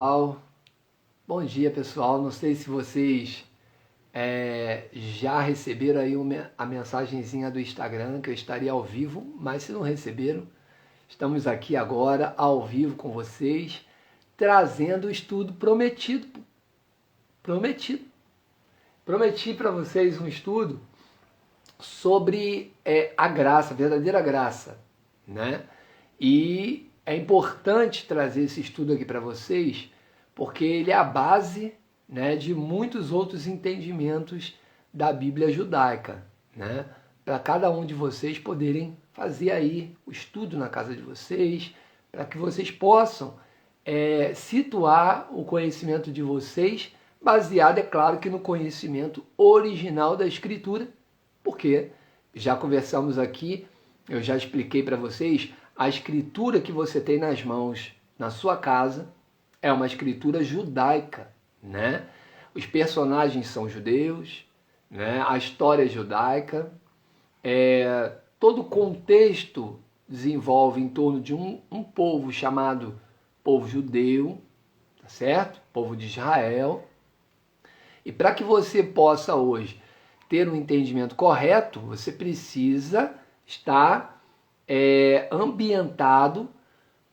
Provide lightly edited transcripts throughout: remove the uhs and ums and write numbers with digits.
Pessoal, bom dia pessoal, não sei se vocês já receberam aí a mensagenzinha do Instagram que eu estaria ao vivo, mas se não receberam, estamos aqui agora ao vivo com vocês, trazendo o estudo prometido, prometido. Prometi para vocês um estudo sobre a graça, a verdadeira graça, né? E é importante trazer esse estudo aqui para vocês, porque ele é a base, né, de muitos outros entendimentos da Bíblia judaica, né? Para cada um de vocês poderem fazer aí o estudo na casa de vocês, para que vocês possam situar o conhecimento de vocês, baseado, é claro, que no conhecimento original da Escritura, porque já conversamos aqui, eu já expliquei para vocês, a escritura que você tem nas mãos, na sua casa, é uma escritura judaica, né? Os personagens são judeus, né? A história é judaica, todo o contexto desenvolve em torno de um povo chamado povo judeu, tá certo? Povo de Israel. E para que você possa hoje ter um entendimento correto, você precisa estar ambientado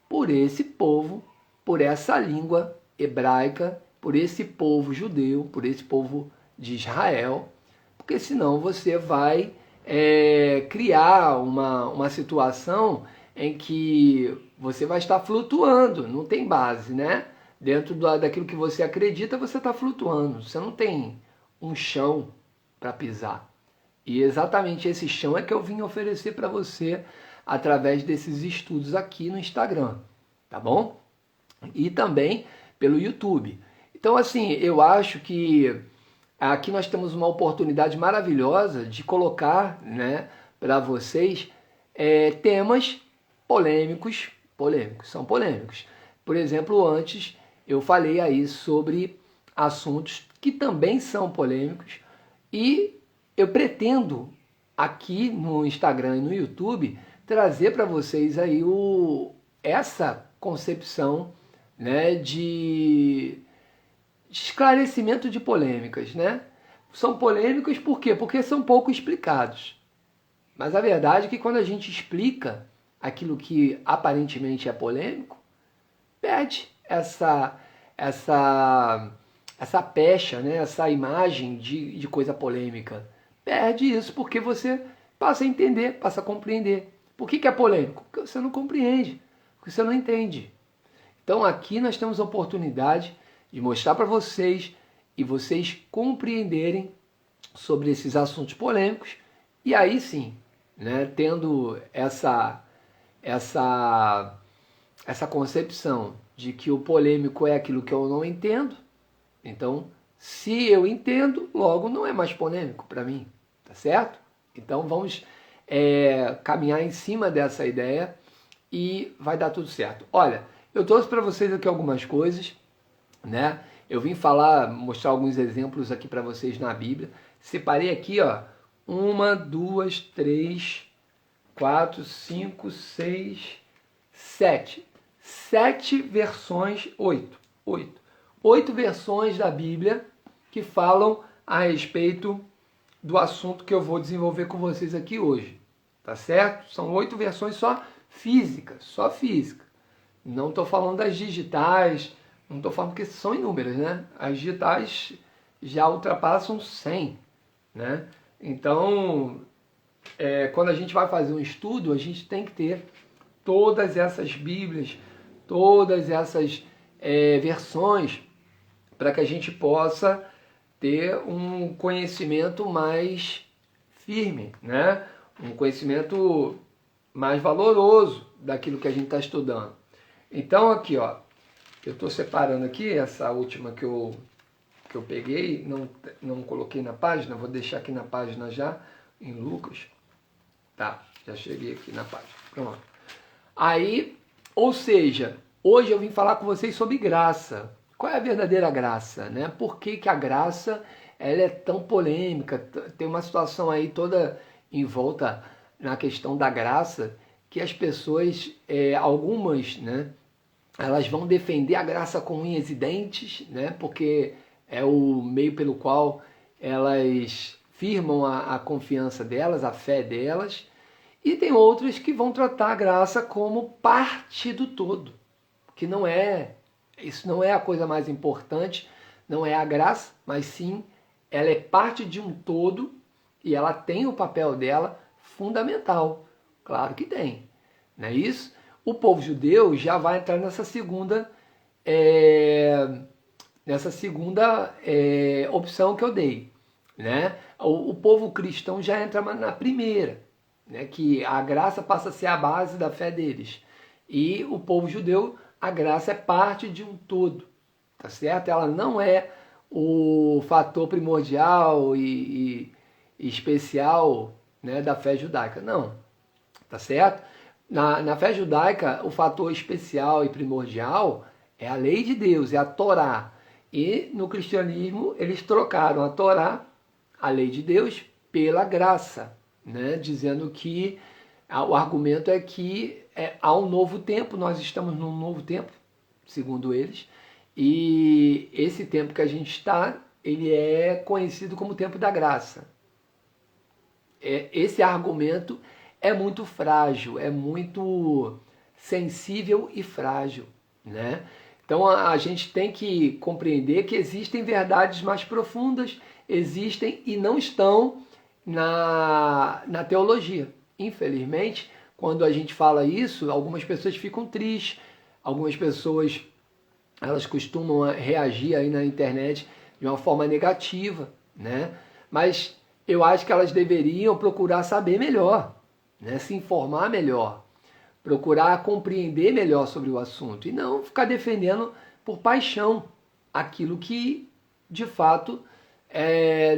por esse povo, por essa língua hebraica, por esse povo judeu, por esse povo de Israel, porque senão você vai criar uma situação em que você vai estar flutuando, não tem base, né? Dentro daquilo que você acredita, você está flutuando, você não tem um chão para pisar. E exatamente esse chão é que eu vim oferecer para você através desses estudos aqui no Instagram, tá bom? E também pelo YouTube. Então, assim, eu acho que aqui nós temos uma oportunidade maravilhosa de colocar, né, para vocês temas polêmicos, são polêmicos. Por exemplo, antes eu falei aí sobre assuntos que também são polêmicos e eu pretendo aqui no Instagram e no YouTube trazer para vocês aí essa concepção, né, de esclarecimento de polêmicas, né? São polêmicas por quê? Porque são pouco explicados. Mas a verdade é que quando a gente explica aquilo que aparentemente é polêmico, perde essa pecha, né? Essa imagem de coisa polêmica. Perde isso porque você passa a entender, passa a compreender. Por que é polêmico? Porque você não compreende, porque você não entende. Então aqui nós temos a oportunidade de mostrar para vocês e vocês compreenderem sobre esses assuntos polêmicos e aí sim, né, tendo essa concepção de que o polêmico é aquilo que eu não entendo, então se eu entendo, logo não é mais polêmico para mim, tá certo? Então vamos caminhar em cima dessa ideia e vai dar tudo certo. Olha, eu trouxe para vocês aqui algumas coisas, né? Eu vim mostrar alguns exemplos aqui para vocês na Bíblia. Separei aqui, ó, 1, 2, 3, 4, 5, 6, 7. 7 versões, 8. 8 versões da Bíblia que falam a respeito do assunto que eu vou desenvolver com vocês aqui hoje. Tá certo? São 8 versões só físicas, só física. Não estou falando das digitais, não estou falando porque são inúmeras, né? As digitais já ultrapassam 100, né? Então, quando a gente vai fazer um estudo, a gente tem que ter todas essas Bíblias, todas essas versões, para que a gente possa ter um conhecimento mais firme, né? Um conhecimento mais valoroso daquilo que a gente está estudando. Então aqui, ó, eu estou separando aqui essa última que eu peguei, não coloquei na página, vou deixar aqui na página já, em Lucas. Tá, já cheguei aqui na página. Pronto. Aí, ou seja, hoje eu vim falar com vocês sobre graça. Qual é a verdadeira graça, né? Por que a graça ela é tão polêmica? Tem uma situação aí toda em volta na questão da graça que as pessoas, algumas, né, elas vão defender a graça com unhas e dentes, né? Porque é o meio pelo qual elas firmam a confiança delas, a fé delas. E tem outras que vão tratar a graça como parte do todo, que não é, isso não é a coisa mais importante, não é a graça, mas sim ela é parte de um todo e ela tem o papel dela fundamental. Claro que tem, não é isso? O povo judeu já vai entrar nessa segunda opção que eu dei, né? O povo cristão já entra na primeira, né? Que a graça passa a ser a base da fé deles. E o povo judeu, a graça é parte de um todo, tá certo? Ela não é o fator primordial e especial, né, da fé judaica, não, tá certo? Na fé judaica, o fator especial e primordial é a lei de Deus, é a Torá. E no cristianismo, eles trocaram a Torá, a lei de Deus, pela graça, né? Dizendo que o argumento é que há um novo tempo, nós estamos num novo tempo, segundo eles, e esse tempo que a gente está, ele é conhecido como o tempo da graça. Esse argumento é muito frágil, é muito sensível e frágil, né? Então a gente tem que compreender que existem verdades mais profundas, existem e não estão na teologia. Infelizmente, quando a gente fala isso, algumas pessoas ficam tristes, algumas pessoas elas costumam reagir aí na internet de uma forma negativa, né? Mas eu acho que elas deveriam procurar saber melhor, né? Se informar melhor, procurar compreender melhor sobre o assunto e não ficar defendendo por paixão aquilo que, de fato,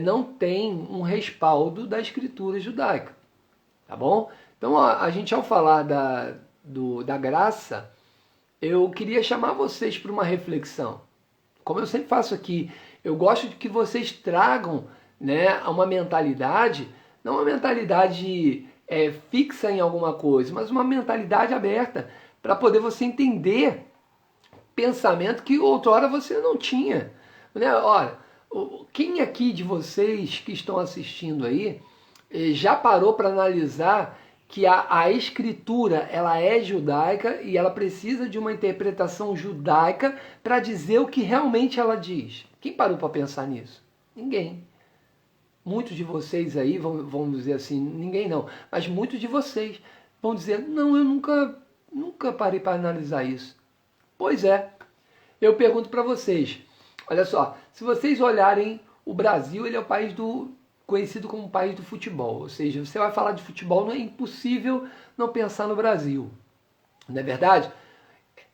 não tem um respaldo da escritura judaica, tá bom? Então, a gente, ao falar da graça, eu queria chamar vocês para uma reflexão. Como eu sempre faço aqui, eu gosto de que vocês tragam, né, uma mentalidade, não uma mentalidade fixa em alguma coisa, mas uma mentalidade aberta para poder você entender pensamento que outrora você não tinha, né? Olha, quem aqui de vocês que estão assistindo aí já parou para analisar que a escritura ela é judaica e ela precisa de uma interpretação judaica para dizer o que realmente ela diz? Quem parou para pensar nisso? Ninguém. Muitos de vocês aí vão dizer assim, ninguém não, mas muitos de vocês vão dizer, não, eu nunca parei para analisar isso. Pois é, eu pergunto para vocês, olha só, se vocês olharem o Brasil, ele é o país conhecido como o país do futebol, ou seja, você vai falar de futebol, não é impossível não pensar no Brasil, não é verdade?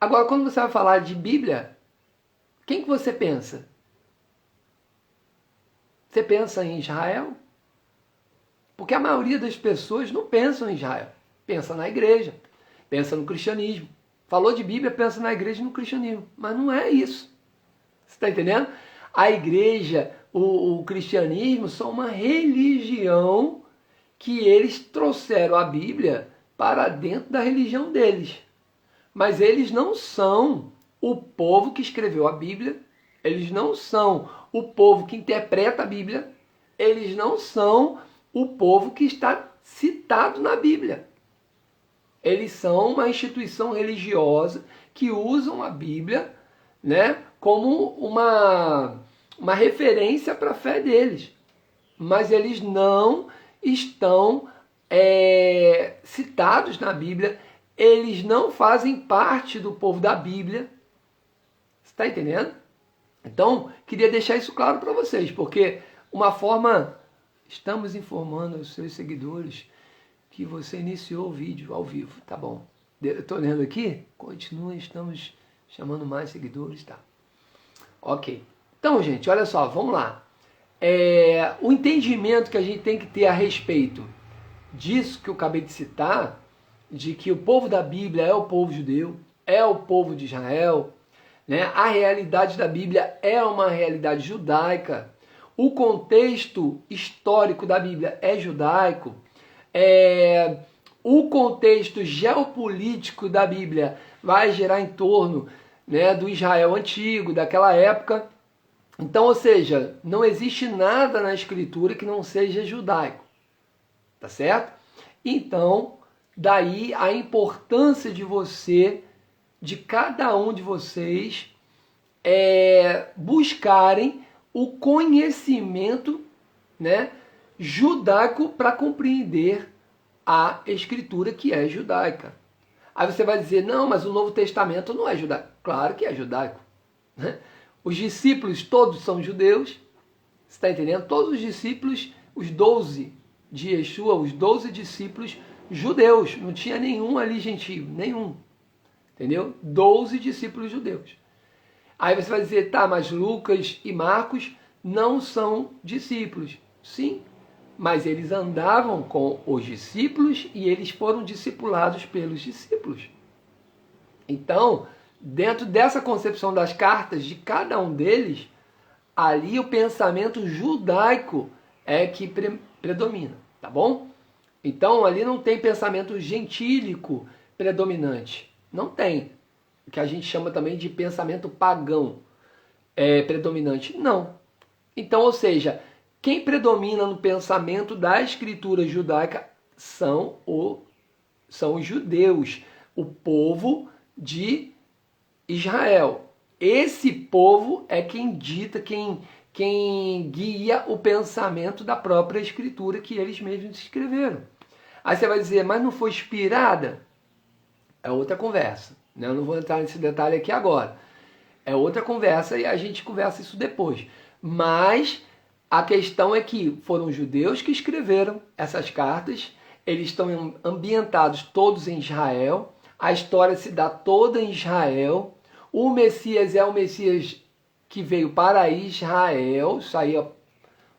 Agora, quando você vai falar de Bíblia, quem que você pensa? Você pensa em Israel? Porque a maioria das pessoas não pensam em Israel. Pensa na igreja, pensa no cristianismo. Falou de Bíblia, pensa na igreja e no cristianismo. Mas não é isso. Você está entendendo? A igreja, o cristianismo são uma religião que eles trouxeram a Bíblia para dentro da religião deles. Mas eles não são o povo que escreveu a Bíblia, eles não são o povo que interpreta a Bíblia, eles não são o povo que está citado na Bíblia. Eles são uma instituição religiosa que usam a Bíblia, né, como uma referência para a fé deles. Mas eles não estão citados na Bíblia, eles não fazem parte do povo da Bíblia. Você está entendendo? Então, queria deixar isso claro para vocês, porque uma forma, estamos informando os seus seguidores que você iniciou o vídeo ao vivo, tá bom? Estou lendo aqui, continua, estamos chamando mais seguidores, tá? Ok. Então, gente, olha só, vamos lá. O entendimento que a gente tem que ter a respeito disso que eu acabei de citar, de que o povo da Bíblia é o povo judeu, é o povo de Israel, né? A realidade da Bíblia é uma realidade judaica, o contexto histórico da Bíblia é judaico, o contexto geopolítico da Bíblia vai gerar em torno, né, do Israel antigo, daquela época. Então, ou seja, não existe nada na Escritura que não seja judaico, tá certo? Então, daí a importância de você, de cada um de vocês, buscarem o conhecimento, né, judaico para compreender a Escritura que é judaica. Aí você vai dizer, não, mas o Novo Testamento não é judaico. Claro que é judaico, né? Os discípulos todos são judeus, você está entendendo? Todos os discípulos, os 12 de Yeshua, os 12 discípulos judeus, não tinha nenhum ali gentio, nenhum, entendeu? 12 discípulos judeus. Aí você vai dizer, tá, mas Lucas e Marcos não são discípulos. Sim, mas eles andavam com os discípulos e eles foram discipulados pelos discípulos. Então, dentro dessa concepção das cartas de cada um deles, ali o pensamento judaico é que predomina, tá bom? Então, ali não tem pensamento gentílico predominante. Não tem. O que a gente chama também de pensamento pagão predominante. Não. Então, ou seja, quem predomina no pensamento da escritura judaica são os judeus, o povo de Israel. Esse povo é quem dita, quem guia o pensamento da própria escritura que eles mesmos escreveram. Aí você vai dizer, mas não foi inspirada? É outra conversa, né? Eu não vou entrar nesse detalhe aqui agora. É outra conversa e a gente conversa isso depois. Mas a questão é que foram os judeus que escreveram essas cartas, eles estão ambientados todos em Israel, a história se dá toda em Israel, o Messias é o Messias que veio para Israel, isso aí é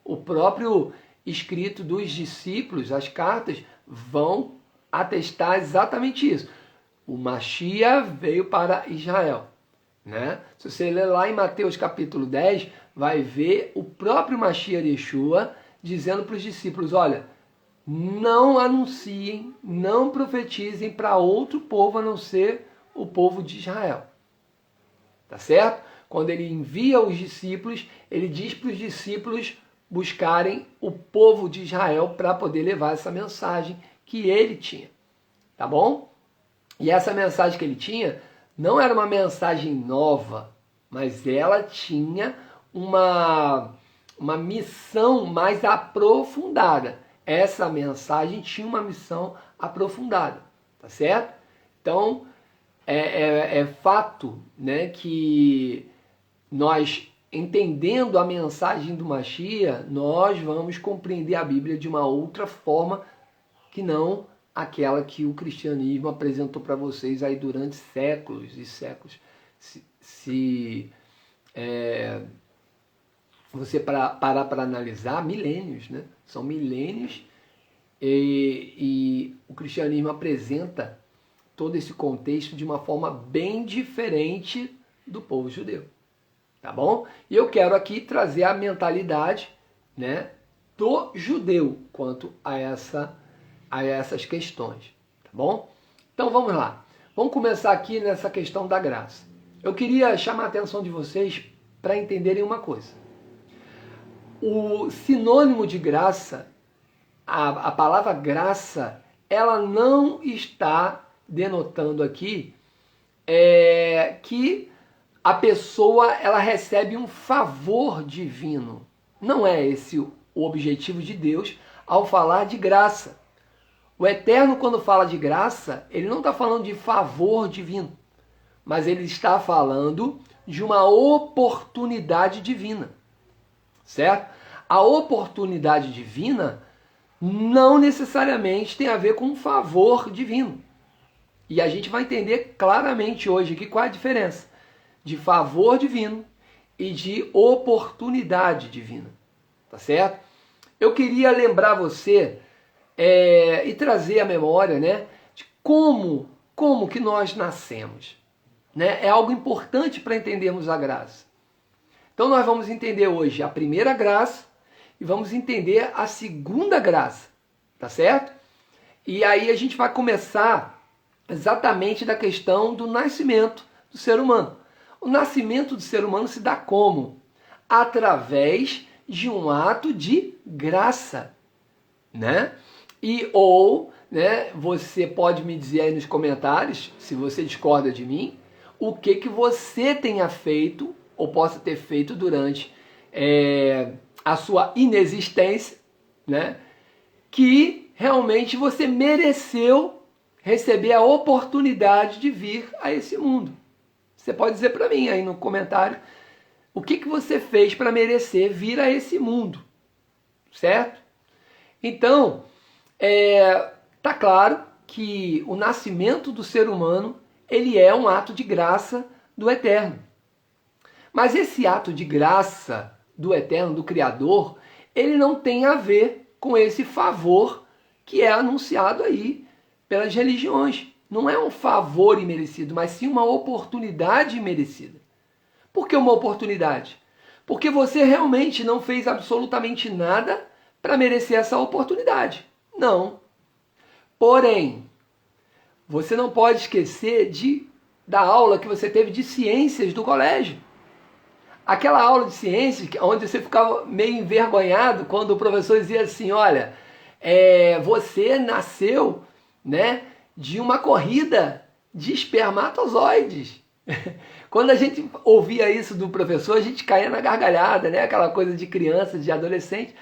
o próprio escrito dos discípulos, as cartas vão atestar exatamente isso. O Mashiach veio para Israel, né? Se você ler lá em Mateus capítulo 10, vai ver o próprio Mashiach Yeshua dizendo para os discípulos, olha, não anunciem, não profetizem para outro povo a não ser o povo de Israel. Tá certo? Quando ele envia os discípulos, ele diz para os discípulos buscarem o povo de Israel para poder levar essa mensagem que ele tinha. Tá bom? E essa mensagem que ele tinha não era uma mensagem nova, mas ela tinha uma missão mais aprofundada. Essa mensagem tinha uma missão aprofundada, tá certo? Então, é fato, né, que nós, entendendo a mensagem do Mashiach, nós vamos compreender a Bíblia de uma outra forma que não aquela que o cristianismo apresentou para vocês aí durante séculos e séculos. Se você parar para analisar, milênios, né? São milênios e o cristianismo apresenta todo esse contexto de uma forma bem diferente do povo judeu, tá bom? E eu quero aqui trazer a mentalidade, né, do judeu quanto a essas questões, tá bom? Então vamos lá. Vamos começar aqui nessa questão da graça. Eu queria chamar a atenção de vocês para entenderem uma coisa. O sinônimo de graça, a palavra graça, ela não está denotando aqui que a pessoa ela recebe um favor divino. Não é esse o objetivo de Deus ao falar de graça. O Eterno, quando fala de graça, ele não está falando de favor divino, mas ele está falando de uma oportunidade divina, certo? A oportunidade divina não necessariamente tem a ver com um favor divino. E a gente vai entender claramente hoje aqui qual é a diferença de favor divino e de oportunidade divina, tá certo? Eu queria lembrar você e trazer a memória, né, de como que nós nascemos, né? É algo importante para entendermos a graça. Então nós vamos entender hoje a primeira graça e vamos entender a segunda graça, tá certo? E aí a gente vai começar exatamente da questão do nascimento do ser humano. O nascimento do ser humano se dá como? Através de um ato de graça, né? Né, você pode me dizer aí nos comentários, se você discorda de mim, o que você tenha feito ou possa ter feito durante a sua inexistência, né? Que realmente você mereceu receber a oportunidade de vir a esse mundo. Você pode dizer para mim aí no comentário o que você fez para merecer vir a esse mundo, certo? Então, tá claro que o nascimento do ser humano ele é um ato de graça do Eterno. Mas esse ato de graça do Eterno, do Criador, ele não tem a ver com esse favor que é anunciado aí pelas religiões. Não é um favor imerecido, mas sim uma oportunidade imerecida. Por que uma oportunidade? Porque você realmente não fez absolutamente nada para merecer essa oportunidade. Não. Porém, você não pode esquecer da aula que você teve de ciências do colégio. Aquela aula de ciências onde você ficava meio envergonhado quando o professor dizia assim, olha, você nasceu, né, de uma corrida de espermatozoides. Quando a gente ouvia isso do professor, a gente caía na gargalhada, né? Aquela coisa de criança, de adolescente.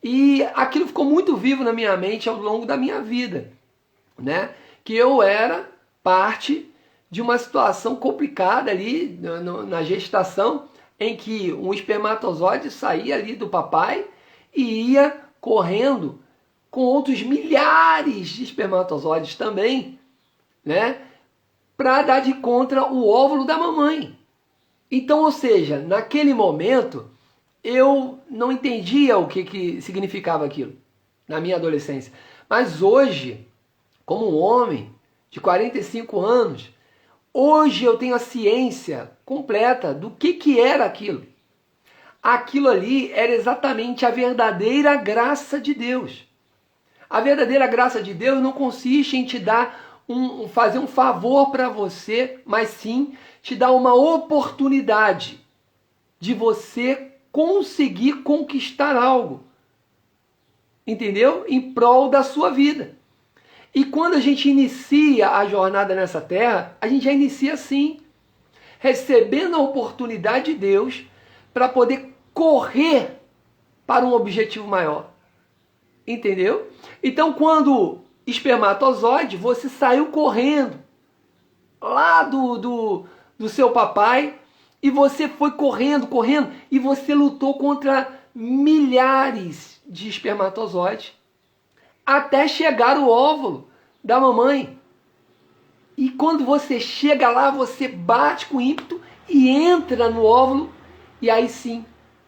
E aquilo ficou muito vivo na minha mente ao longo da minha vida, né? Que eu era parte de uma situação complicada ali na gestação, em que um espermatozoide saía ali do papai e ia correndo com outros milhares de espermatozoides também, né? Para dar de contra o óvulo da mamãe. Então, ou seja, naquele momento, eu não entendia o que significava aquilo, na minha adolescência. Mas hoje, como um homem de 45 anos, hoje eu tenho a ciência completa do que era aquilo. Aquilo ali era exatamente a verdadeira graça de Deus. A verdadeira graça de Deus não consiste em te dar fazer um favor para você, mas sim te dar uma oportunidade de você conseguir conquistar algo, entendeu? Em prol da sua vida. E quando a gente inicia a jornada nessa terra, a gente já inicia assim, recebendo a oportunidade de Deus para poder correr para um objetivo maior, entendeu? Então, quando espermatozoide, você saiu correndo lá do seu papai e você foi correndo, e você lutou contra milhares de espermatozoides até chegar o óvulo da mamãe. E quando você chega lá, você bate com ímpeto e entra no óvulo e aí sim,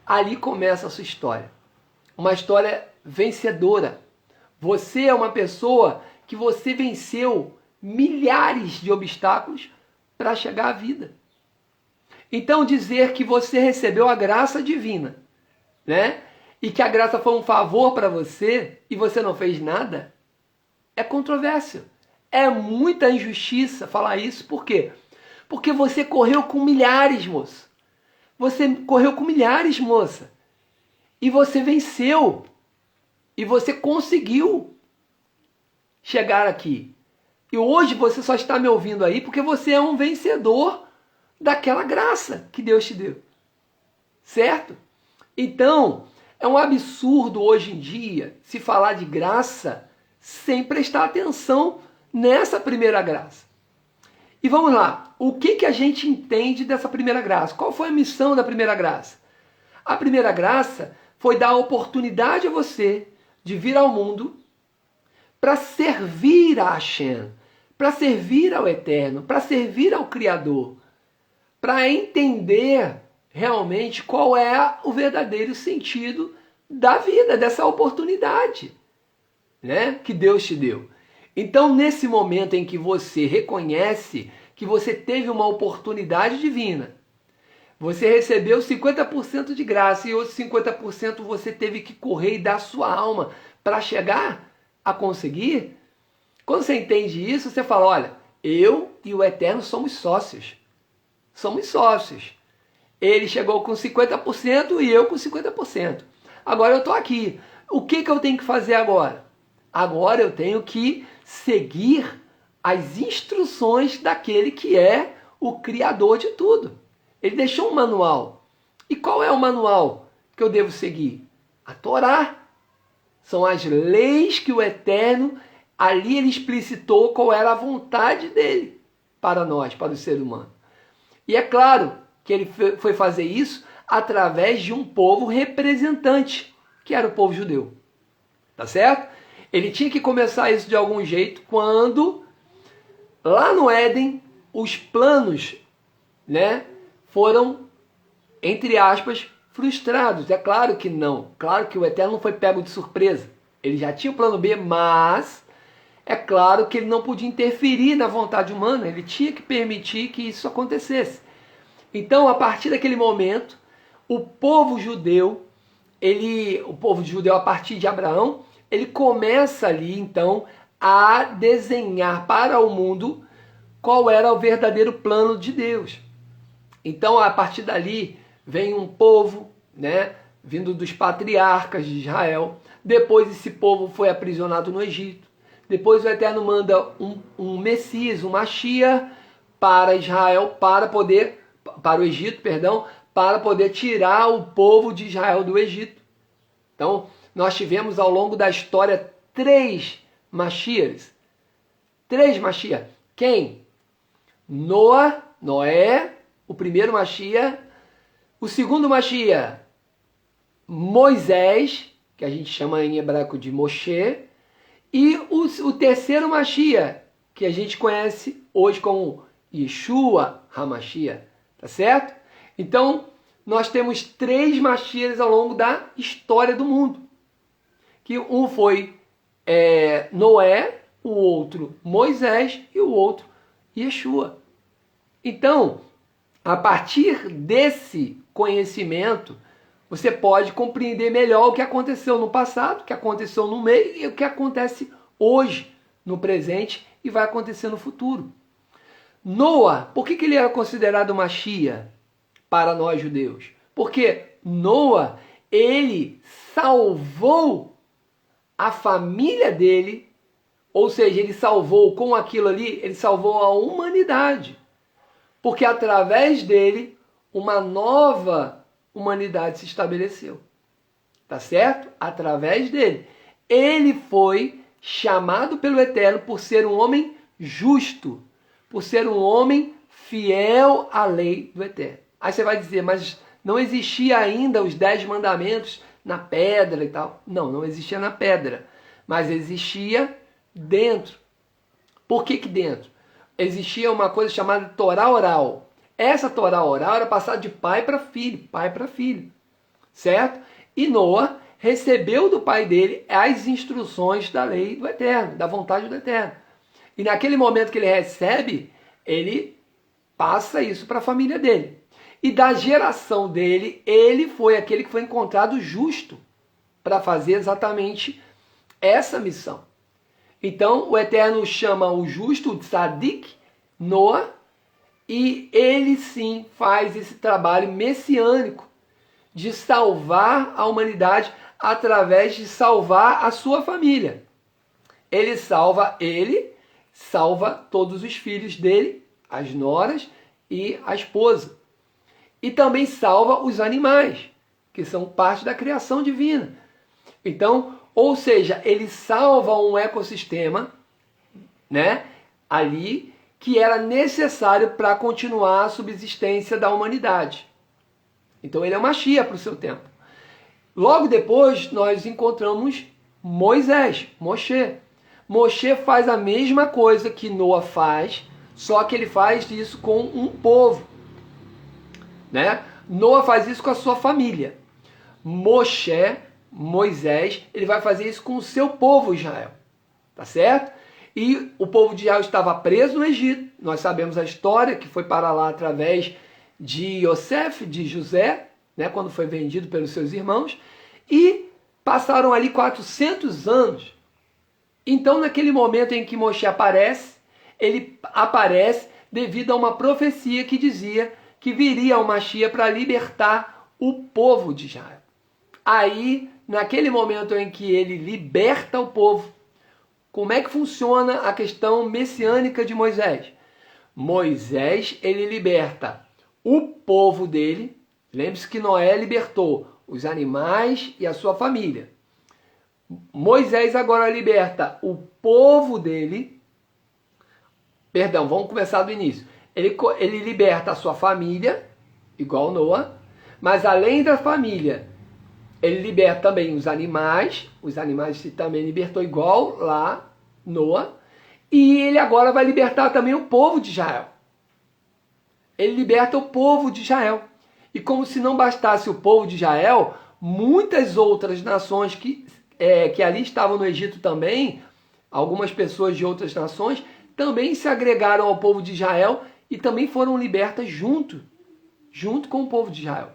ali começa a sua história. Uma história vencedora. Você é uma pessoa que você venceu milhares de obstáculos para chegar à vida. Então dizer que você recebeu a graça divina, né? E que a graça foi um favor para você e você não fez nada, é controvérsia. É muita injustiça falar isso. Por quê? Porque você correu com milhares, moça. Você correu com milhares, moça. E você venceu. E você conseguiu chegar aqui. E hoje você só está me ouvindo aí porque você é um vencedor daquela graça que Deus te deu. Certo? Então, é um absurdo hoje em dia se falar de graça sem prestar atenção nessa primeira graça. E vamos lá. O que a gente entende dessa primeira graça? Qual foi a missão da primeira graça? A primeira graça foi dar a oportunidade a você de vir ao mundo para servir a Hashem, para servir ao Eterno, para servir ao Criador, para entender realmente qual é o verdadeiro sentido da vida, dessa oportunidade, né, que Deus te deu. Então, nesse momento em que você reconhece que você teve uma oportunidade divina, você recebeu 50% de graça e outros 50% você teve que correr e dar sua alma para chegar a conseguir. Quando você entende isso, você fala, olha, Eu e o Eterno somos sócios. Somos sócios. Ele chegou com 50% e eu com 50%. Agora eu estou aqui. O que eu tenho que fazer agora? Agora eu tenho que seguir as instruções daquele que é o Criador de tudo. Ele deixou um manual. E qual é o manual que eu devo seguir? A Torá. São as leis que o Eterno, ali ele explicitou qual era a vontade dele para nós, para o ser humano. E é claro que ele foi fazer isso através de um povo representante, que era o povo judeu. Tá certo? Ele tinha que começar isso de algum jeito quando, lá no Éden, os planos, né, foram, entre aspas, frustrados. É claro que não. Claro que o Eterno não foi pego de surpresa. Ele já tinha o plano B, mas é claro que ele não podia interferir na vontade humana. Ele tinha que permitir que isso acontecesse. Então, a partir daquele momento, o povo judeu, a partir de Abraão, ele começa ali, então, a desenhar para o mundo qual era o verdadeiro plano de Deus. Então, a partir dali, vem um povo, né, vindo dos patriarcas de Israel. Depois esse povo foi aprisionado no Egito. Depois o Eterno manda um Messias, um Mashiach, para Israel, para o Egito, para poder tirar o povo de Israel do Egito. Então, nós tivemos ao longo da história 3 Mashiachs. 3 Mashiach. Quem? Noé, o primeiro Mashiach. O segundo Mashiach, Moisés, que a gente chama em hebraico de Moshe. E o terceiro Mashiach, que a gente conhece hoje como Yeshua HaMashiach. Tá certo? Então, nós temos 3 Mashiachs ao longo da história do mundo. Que um foi Noé, o outro Moisés e o outro Yeshua. Então, a partir desse conhecimento, você pode compreender melhor o que aconteceu no passado, o que aconteceu no meio e o que acontece hoje, no presente e vai acontecer no futuro. Noa, por que ele era considerado Mashiach para nós judeus? Porque Noa, ele salvou a família dele, ou seja, ele salvou com aquilo ali, ele salvou a humanidade. Porque através dele, uma nova humanidade se estabeleceu. Tá certo? Através dele. Ele foi chamado pelo Eterno por ser um homem justo, por ser um homem fiel à lei do Eterno. Aí você vai dizer, mas não existia ainda os 10 mandamentos na pedra e tal. Não existia na pedra, mas existia dentro. Por que dentro? Existia uma coisa chamada Torá oral. Essa Torá oral era passada de pai para filho, certo? E Noa recebeu do pai dele as instruções da lei do Eterno, da vontade do Eterno. E naquele momento que ele recebe, ele passa isso para a família dele. E da geração dele, ele foi aquele que foi encontrado justo para fazer exatamente essa missão. Então, o Eterno chama o justo, o tzadik, Noa, e ele sim faz esse trabalho messiânico de salvar a humanidade através de salvar a sua família. Ele salva todos os filhos dele, as noras e a esposa. E também salva os animais, que são parte da criação divina. Então, ou seja, ele salva um ecossistema, né, ali que era necessário para continuar a subsistência da humanidade. Então ele é uma Mashiach para o seu tempo. Logo depois nós encontramos Moisés, Moshe. Moshe faz a mesma coisa que Noa faz, só que ele faz isso com um povo, né? Noa faz isso com a sua família. Moisés, ele vai fazer isso com o seu povo Israel, tá certo? E o povo de Israel estava preso no Egito. Nós sabemos a história que foi para lá através de Yosef, de José, né, quando foi vendido pelos seus irmãos, e passaram ali 400 anos. Então, naquele momento em que Moshe aparece, ele aparece devido a uma profecia que dizia que viria o Mashiach para libertar o povo de Israel. Aí, naquele momento em que ele liberta o povo, como é que funciona a questão messiânica de Moisés? Moisés, ele liberta o povo dele. Lembre-se que Noé libertou os animais e a sua família. Moisés agora liberta o povo dele. Perdão, vamos começar do início. Ele liberta a sua família, igual Noé, mas além da família, ele liberta também os animais ele também libertou igual lá Noé, e ele agora vai libertar também o povo de Israel. Ele liberta o povo de Israel. E como se não bastasse o povo de Israel, muitas outras nações que ali estavam no Egito também, algumas pessoas de outras nações, também se agregaram ao povo de Israel e também foram libertas junto com o povo de Israel.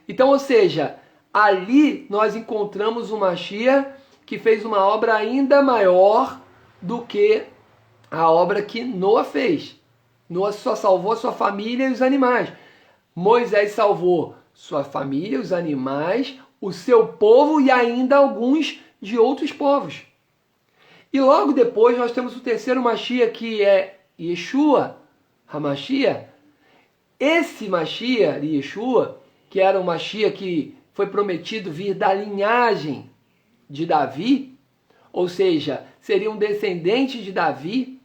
Então, ou seja, ali nós encontramos o Mashiach que fez uma obra ainda maior do que a obra que Noé fez. Noé só salvou sua família e os animais. Moisés salvou sua família, os animais, o seu povo e ainda alguns de outros povos. E logo depois nós temos o terceiro Mashiach, que é Yeshua HaMashiach. Esse Mashiach de Yeshua, que era o Mashiach que foi prometido vir da linhagem de Davi, ou seja, seria um descendente de Davi,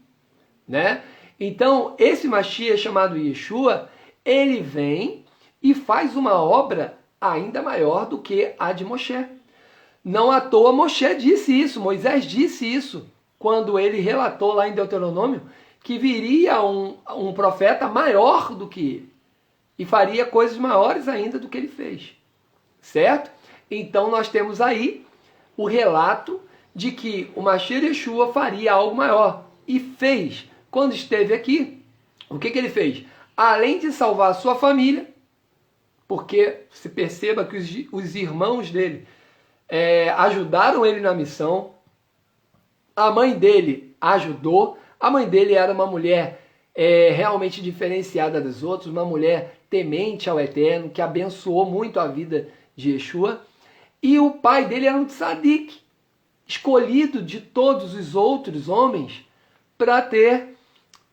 né? Então, esse Mashiach chamado Yeshua, ele vem e faz uma obra ainda maior do que a de Moshe. Não à toa Moshe disse isso, Moisés disse isso, quando ele relatou lá em Deuteronômio que viria um profeta maior do que ele e faria coisas maiores ainda do que ele fez. Certo? Então nós temos aí o relato de que o Mashiach Yeshua faria algo maior e fez. Quando esteve aqui, o que ele fez? Além de salvar a sua família, porque se perceba que os irmãos dele ajudaram ele na missão, a mãe dele ajudou, a mãe dele era uma mulher realmente diferenciada das outras, uma mulher temente ao Eterno, que abençoou muito a vida de Yeshua, e o pai dele era um tzadik, escolhido de todos os outros homens para ter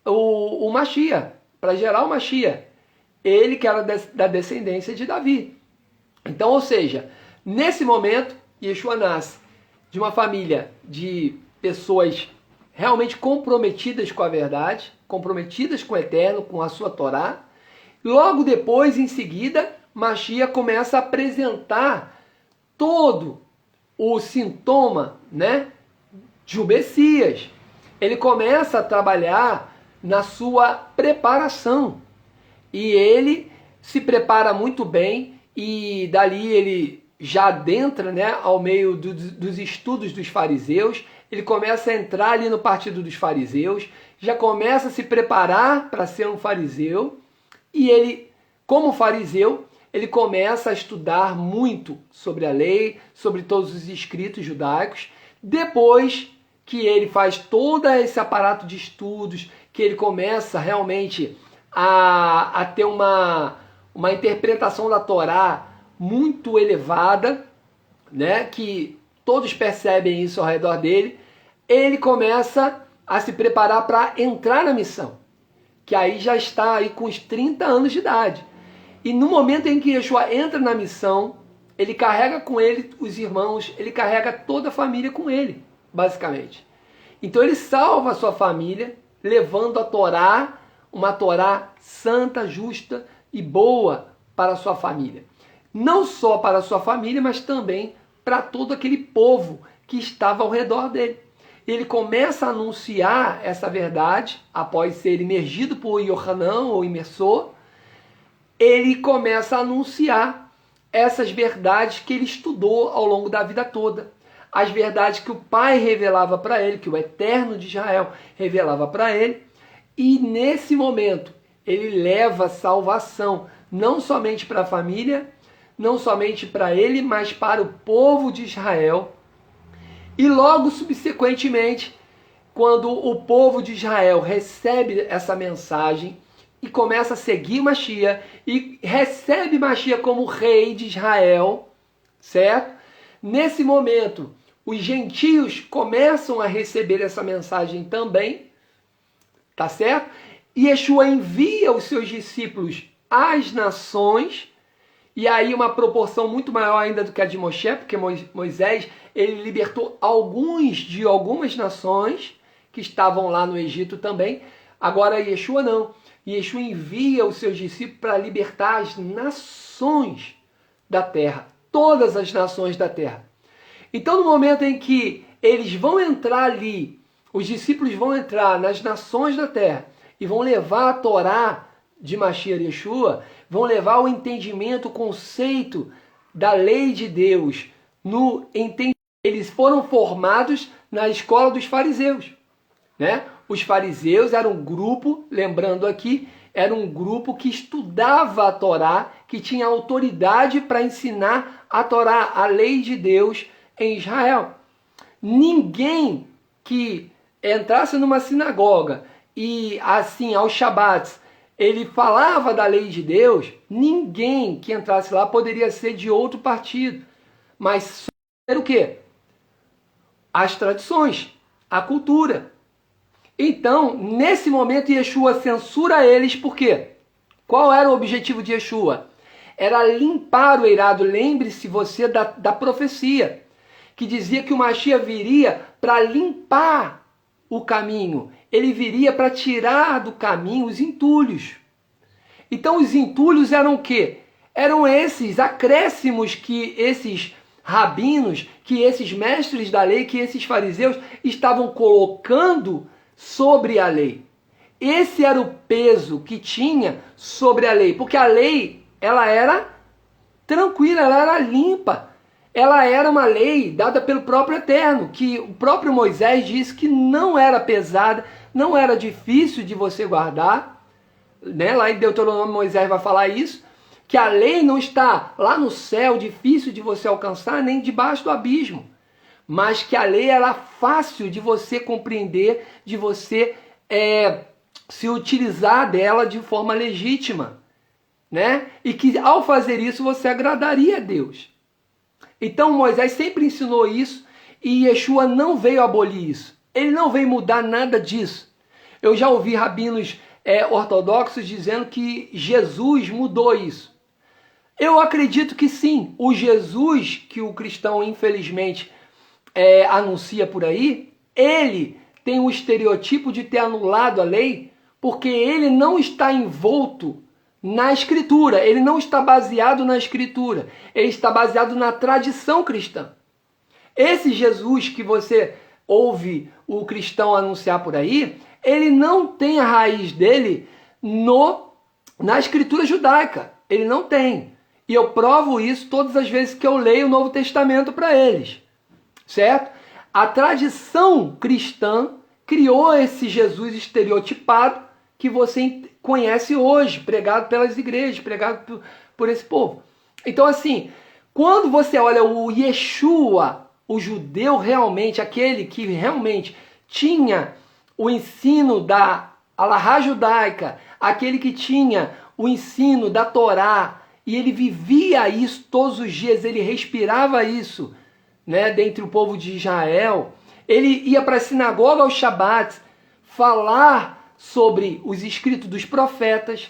o Mashiach, para gerar o Mashiach. Ele que era da descendência de Davi. Então, ou seja, nesse momento, Yeshua nasce de uma família de pessoas realmente comprometidas com a verdade, comprometidas com o Eterno, com a sua Torá. Logo depois, em seguida, Mashiach começa a apresentar todo o sintoma, né, de um Messias. Ele começa a trabalhar na sua preparação. E ele se prepara muito bem e dali ele já adentra, né, ao meio dos estudos dos fariseus. Ele começa a entrar ali no partido dos fariseus, já começa a se preparar para ser um fariseu. E ele, como fariseu, ele começa a estudar muito sobre a lei, sobre todos os escritos judaicos. Depois que ele faz todo esse aparato de estudos, que ele começa realmente a ter uma interpretação da Torá muito elevada, né, que todos percebem isso ao redor dele, ele começa a se preparar para entrar na missão, que aí já está aí com os 30 anos de idade. E no momento em que Yeshua entra na missão, ele carrega com ele os irmãos, ele carrega toda a família com ele, basicamente. Então ele salva a sua família, levando a Torá, uma Torá santa, justa e boa para a sua família. Não só para a sua família, mas também para todo aquele povo que estava ao redor dele. Ele começa a anunciar essa verdade, após ser imergido por Yohanan ou imersor, ele começa a anunciar essas verdades que ele estudou ao longo da vida toda. As verdades que o Pai revelava para ele, que o Eterno de Israel revelava para ele. E nesse momento, ele leva salvação, não somente para a família, não somente para ele, mas para o povo de Israel. E logo subsequentemente, quando o povo de Israel recebe essa mensagem e começa a seguir Mashiach e recebe Mashiach como rei de Israel, certo? Nesse momento, os gentios começam a receber essa mensagem também, tá certo? E Yeshua envia os seus discípulos às nações, e aí uma proporção muito maior ainda do que a de Moshe, porque Moisés, ele libertou alguns de algumas nações que estavam lá no Egito também. Agora Yeshua não. Yeshua envia os seus discípulos para libertar as nações da terra, todas as nações da terra. Então, no momento em que eles vão entrar ali, os discípulos vão entrar nas nações da terra e vão levar a Torá de Mashiach Yeshua, vão levar o entendimento, o conceito da lei de Deus no entendimento. Eles foram formados na escola dos fariseus, né? Os fariseus eram um grupo, lembrando aqui, era um grupo que estudava a Torá, que tinha autoridade para ensinar a Torá, a lei de Deus em Israel. Ninguém que entrasse numa sinagoga e assim, aos Shabbats, ele falava da lei de Deus, ninguém que entrasse lá poderia ser de outro partido. Mas só era o quê? As tradições, a cultura. Então, nesse momento, Yeshua censura eles, por quê? Qual era o objetivo de Yeshua? Era limpar o eirado. Lembre-se você da profecia, que dizia que o Mashiach viria para limpar o caminho. Ele viria para tirar do caminho os entulhos. Então, os entulhos eram o quê? Eram esses acréscimos que esses rabinos, que esses mestres da lei, que esses fariseus estavam colocando sobre a lei. Esse era o peso que tinha sobre a lei, porque a lei, ela era tranquila, ela era limpa. Ela era uma lei dada pelo próprio Eterno, que o próprio Moisés disse que não era pesada, não era difícil de você guardar, né? Lá em Deuteronômio Moisés vai falar isso, que a lei não está lá no céu, difícil de você alcançar, nem debaixo do abismo, mas que a lei era fácil de você compreender, de você se utilizar dela de forma legítima, né? E que ao fazer isso você agradaria a Deus. Então Moisés sempre ensinou isso e Yeshua não veio abolir isso. Ele não veio mudar nada disso. Eu já ouvi rabinos ortodoxos dizendo que Jesus mudou isso. Eu acredito que sim. O Jesus que o cristão infelizmente anuncia por aí, ele tem o estereotipo de ter anulado a lei porque ele não está envolto na Escritura, ele não está baseado na Escritura, ele está baseado na tradição cristã. Esse Jesus que você ouve o cristão anunciar por aí, ele não tem a raiz dele na Escritura judaica, ele não tem. E eu provo isso todas as vezes que eu leio o Novo Testamento para eles, certo? A tradição cristã criou esse Jesus estereotipado que você conhece hoje, pregado pelas igrejas, pregado por esse povo. Então, assim, quando você olha o Yeshua, o judeu realmente, aquele que realmente tinha o ensino da Alahá judaica, aquele que tinha o ensino da Torá, e ele vivia isso todos os dias, ele respirava isso, né, dentre o povo de Israel, ele ia para a sinagoga aos Shabbats falar sobre os escritos dos profetas,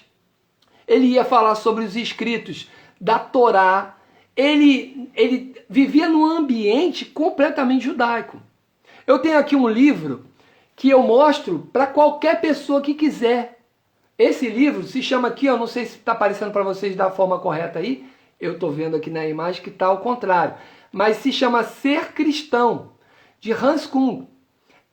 ele ia falar sobre os escritos da Torá, ele vivia num ambiente completamente judaico. Eu tenho aqui um livro que eu mostro para qualquer pessoa que quiser. Esse livro se chama aqui, eu não sei se está aparecendo para vocês da forma correta aí, eu estou vendo aqui na imagem que está ao contrário, mas se chama Ser Cristão, de Hans Kung.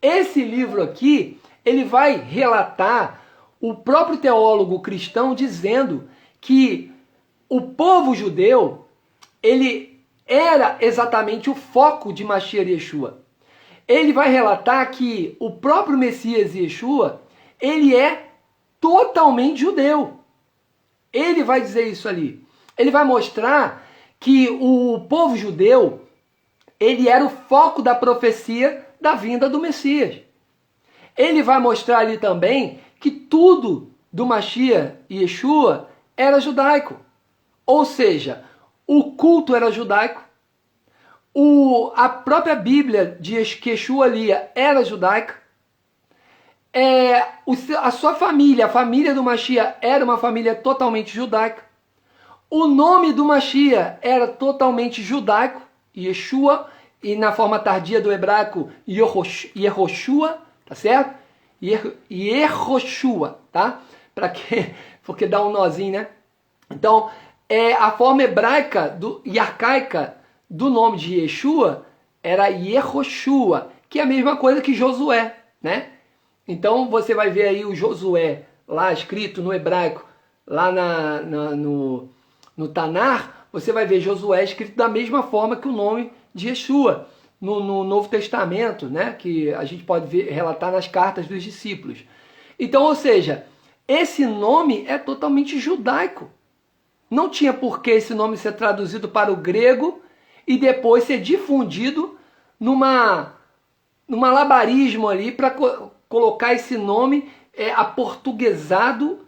Esse livro aqui, ele vai relatar o próprio teólogo cristão dizendo que o povo judeu, ele era exatamente o foco de Mashiach Yeshua. Ele vai relatar que o próprio Messias Yeshua, ele é totalmente judeu. Ele vai dizer isso ali. Ele vai mostrar que o povo judeu, ele era o foco da profecia da vinda do Messias. ele vai mostrar ali também que tudo do Mashiach e Yeshua era judaico. Ou seja, o culto era judaico, a própria Bíblia de que Yeshua lia era judaica, a sua família, a família do Mashiach era uma família totalmente judaica, o nome do Mashiach era totalmente judaico, Yeshua, e na forma tardia do hebraico, Yehoshua, tá certo? Yehoshua, tá? Para quê? Porque dá um nozinho, né? Então, a forma hebraica e arcaica do nome de Yeshua era Yehoshua, que é a mesma coisa que Josué, né? Então, você vai ver aí o Josué lá escrito no hebraico, lá no Tanar, você vai ver Josué escrito da mesma forma que o nome de Yeshua, no Novo Testamento, né? Que a gente pode relatar nas cartas dos discípulos. Então, ou seja, esse nome é totalmente judaico. Não tinha por que esse nome ser traduzido para o grego e depois ser difundido numa malabarismo ali para colocar esse nome aportuguesado,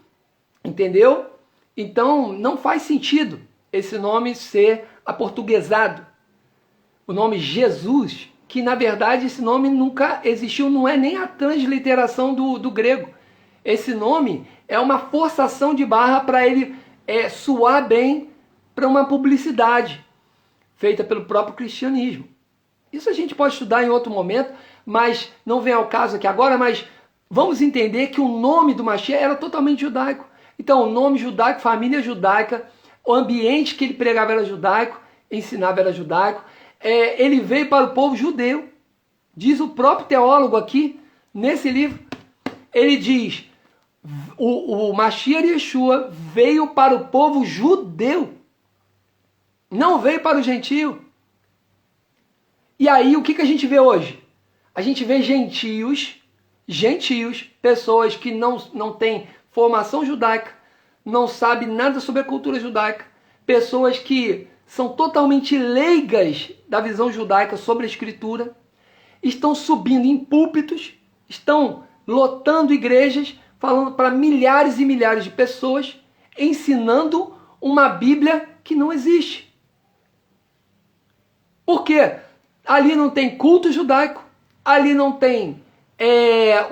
entendeu? Então não faz sentido esse nome ser aportuguesado. O nome Jesus, que na verdade esse nome nunca existiu, não é nem a transliteração do grego. Esse nome é uma forçação de barra para ele soar bem para uma publicidade feita pelo próprio cristianismo. Isso a gente pode estudar em outro momento, mas não vem ao caso aqui agora, mas vamos entender que o nome do Mashiach era totalmente judaico. Então, o nome judaico, família judaica, o ambiente que ele pregava era judaico, ensinava era judaico. Ele veio para o povo judeu. Diz o próprio teólogo aqui, nesse livro, ele diz, o Mashiach Yeshua veio para o povo judeu, não veio para o gentio. E aí, o que a gente vê hoje? A gente vê gentios, pessoas que não têm formação judaica, não sabem nada sobre a cultura judaica, pessoas que são totalmente leigas da visão judaica sobre a escritura, estão subindo em púlpitos, estão lotando igrejas, falando para milhares e milhares de pessoas, ensinando uma Bíblia que não existe. Por quê? Ali não tem culto judaico, ali não tem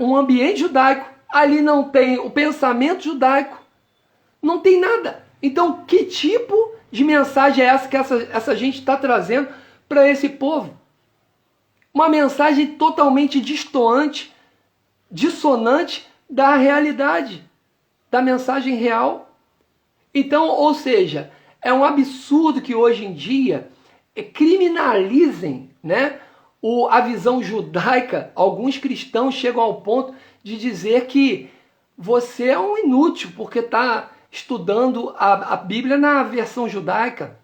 um ambiente judaico, ali não tem o pensamento judaico, não tem nada. Então, que tipo de mensagem é essa que essa gente está trazendo para esse povo? Uma mensagem totalmente distoante, dissonante da realidade, da mensagem real. Então, ou seja, é um absurdo que hoje em dia criminalizem, né, a visão judaica. Alguns cristãos chegam ao ponto de dizer que você é um inútil porque está estudando a Bíblia na versão judaica.